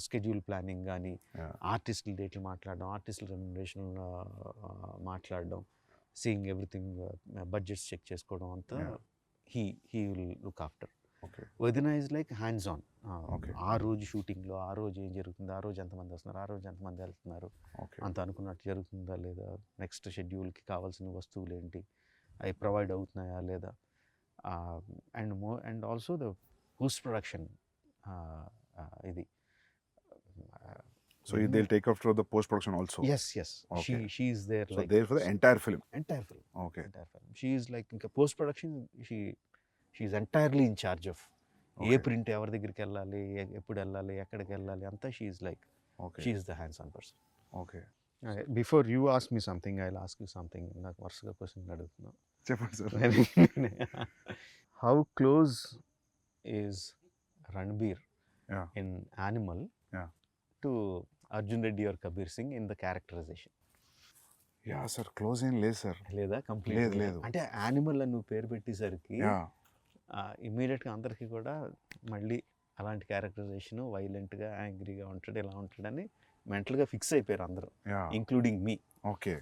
స్కెడ్యూల్ ప్లానింగ్ కానీ, ఆర్టిస్టుల డేట్లు మాట్లాడడం, ఆర్టిస్టుల రెమ్యునరేషన్ మాట్లాడడం, సీయింగ్ ఎవ్రీథింగ్, బడ్జెట్స్ చెక్ చేసుకోవడం అంతా హీ విల్ లుక్ ఆఫ్టర్. వదిన ఈజ్ లైక్ హ్యాండ్స్ ఆన్. ఆ రోజు షూటింగ్లో ఆ రోజు ఏం జరుగుతుంది, ఆ రోజు ఎంతమంది వస్తున్నారు, ఆ రోజు ఎంతమంది వెళ్తున్నారు, అంత అనుకున్నట్టు జరుగుతుందా లేదా, నెక్స్ట్ షెడ్యూల్కి కావాల్సిన వస్తువులు ఏంటి, అవి ప్రొవైడ్ అవుతున్నాయా లేదా, and also the post production. ఇది So they'll take after the post production also? Yes. Okay. She is there. So like, there for the entire film? Entire film. Okay. Entire film. She is like in post production, she is entirely in charge of ఏ print ఎవరి దగ్గరికి వెళ్ళాలి, ఎప్పుడు వెళ్ళాలి, ఎక్కడికి వెళ్ళాలి అంతా. She is like, she is the hands on person. Okay. Before you ask me something, I will ask you something. నాకు వరుసగా క్వశ్చన్ అడుగుతున్నాను. చెప్పండి sir. How close is Ranbir in Animal to Arjun Reddy or Kabir Singh in the characterization? Yeah sir, close ఏం లేదు sir. లేదా? Complete లేదు. అంటే animal అని నువ్వు పేరు పెట్టేసరికి ఇమ్మీడియట్గా అందరికీ కూడా మళ్ళీ అలాంటి క్యారెక్టరైజేషన్, వైలెంట్గా, యాంగ్రీగా ఉంటాడు, ఇలా ఉంటాడని మెంటల్గా ఫిక్స్ అయిపోయారు అందరూ, ఇంక్లూడింగ్ మీ. ఓకే.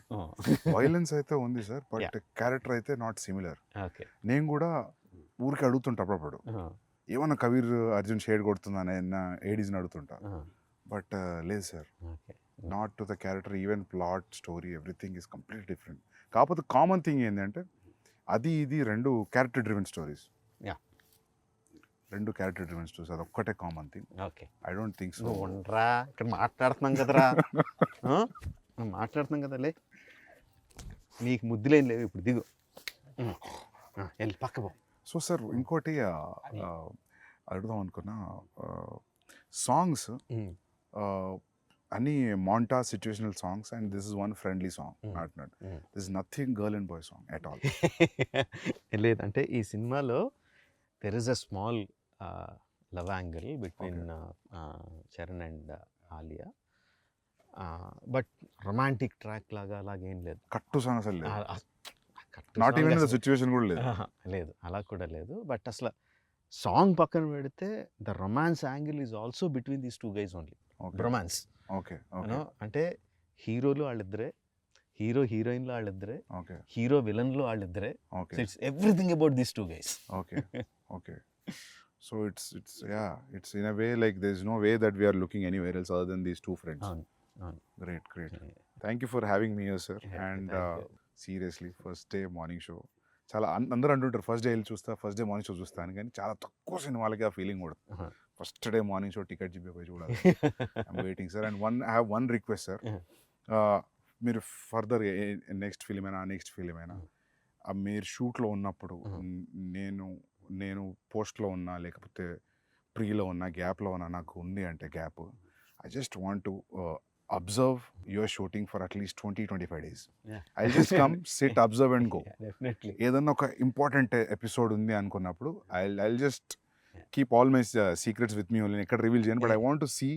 వైలెన్స్ అయితే ఉంది సార్, బట్ క్యారెక్టర్ అయితే నాట్ సిమిలర్. ఓకే. నేను కూడా ఊరికి అడుగుతుంటా అప్పుడప్పుడు, ఏమన్నా కబీర్ అర్జున్ షేడ్ కొడుతుందా ఏడీస్ని అడుగుతుంటా. బట్ లేదు sir, not to the character. Even plot, story, everything is complete different. కాకపోతే కామన్ థింగ్ ఏంటంటే అది ఇది రెండు క్యారెక్టర్ డ్రివెన్ స్టోరీస్. రెండు క్యారెక్టర్ డ్రివెన్ స్టోరీస్, అది ఒక్కటే common thing. Okay. I don't think so. ఉండరా, ఇక్కడ మాట్లాడుతున్నాం కదరా, మాట్లాడుతున్నాం కదా, లే నీకు ముద్దులేం లేవు, ఇప్పుడు దిగు, వెళ్ళి పక్క పో. సో సార్ ఇంకోటి అడుగుదాం అనుకున్నా, సాంగ్స్ అన్ని మాంటా situational songs and this is one friendly song not this is nothing girl and boy song at all. లేదంటే ఈ సినిమాలో there is a small love angle between Charan and Alia, but romantic track లాగా అలాగేం లేదు. కట్టు సాంగ్ అసలు లేదు, ఆ- ఆ- కట్టు నాట్ song ఈవెన్ ద అసలు- సిచ్యువేషన్ కూడా లేదు. లేదు, అలా కూడా లేదు. బట్ అసలు సాంగ్ పక్కన పెడితే the romance angle is also between these two guys only. Romance okay okay అంటే హీరోలు వాళ్ళిద్దరే, హీరో హీరోయిన్లు వాళ్ళిద్దరే, ఓకే హీరో విలన్లు వాళ్ళిద్దరే. Okay it's everything about these two guys. Okay okay. So it's in a way like there's no way that we are looking anywhere else other than these two friends. అవును అవును. Great. Thank you for having me here, sir. And Thank you. seriously, first day morning show చాలా అందరూ అంటుంటారు first day వెళ్ళి చూస్తా, first day morning show చూస్తాను, కానీ చాలా తక్కువ సినిమాలకి ఆ ఫీలింగ్ కూడా. Uh-huh. First day morning show ticket చెప్పి చూడాలి. I'm waiting sir. And I have one request sir, మీరు ఫర్దర్ నెక్స్ట్ ఫిలిం అయినా నెక్స్ట్ ఫిలిం అయినా మీరు షూట్లో ఉన్నప్పుడు నేను పోస్ట్లో ఉన్నా లేకపోతే ప్రీలో ఉన్నా గ్యాప్లో ఉన్నా, నాకు ఉంది అంటే gap, I just want to observe your shooting for అట్లీస్ట్ 20-25 days. I just come sit observe and go. Definitely. ఏదన్నా ఒక ఇంపార్టెంట్ ఎపిసోడ్ ఉంది అనుకున్నప్పుడు I just keep all my secrets with me only, ఎక్కడ రివీల్ చేయను. But I want to see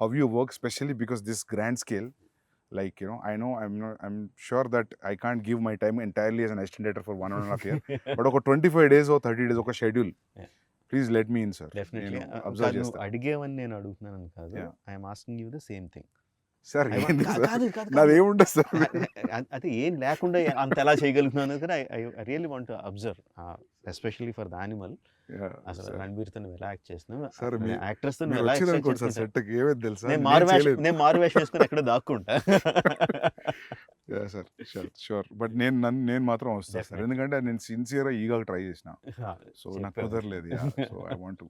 how you work, specially because this grand scale. Like, you know, I'm sure that I can't give my time entirely as an assistant director for 1.5 year. But ఒక 25 days or 30 days ఒక schedule, please let me in sir. Definitely. Observe నువ్వు చేస్తాను అడిగేవని నేను అడుగుతున్నాను కాదు, I'm asking you the same thing. Sir. కాదు నాదేముంటుంది sir, అది ఏం లేకుండా అంత ఎలా చేయగలుగుతున్నాను కదా. I really want to observe, especially for the animal. అసలు రణబీర్తో నువ్వు ఎలా యాక్ట్ చేస్తున్నావు, సార్ యాక్టర్స్ తో మీరు ఎలా వచ్చిందనుకోండి సార్ యాక్ట్ సెట్కి, ఏమేది తెలుసా, నేను మారు వేషం వేసుకుని ఎక్కడ దాక్కుంటా. Sir sure. బట్ నేను మాత్రం వస్తాను సార్, ఎందుకంటే నేను సిన్సియర్గా ఈగా ట్రై చేసిన, సో నాకు కుదరలేదు. So I want to.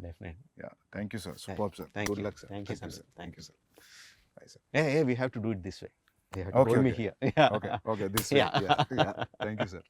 Definitely. Thank you sir, super sir, good luck sir. Thank you, sir. Thank you sir. By sir. Hey, we have to do it this way. They have to hold me here. Okay, this way. Yeah. Yeah. Thank you, sir.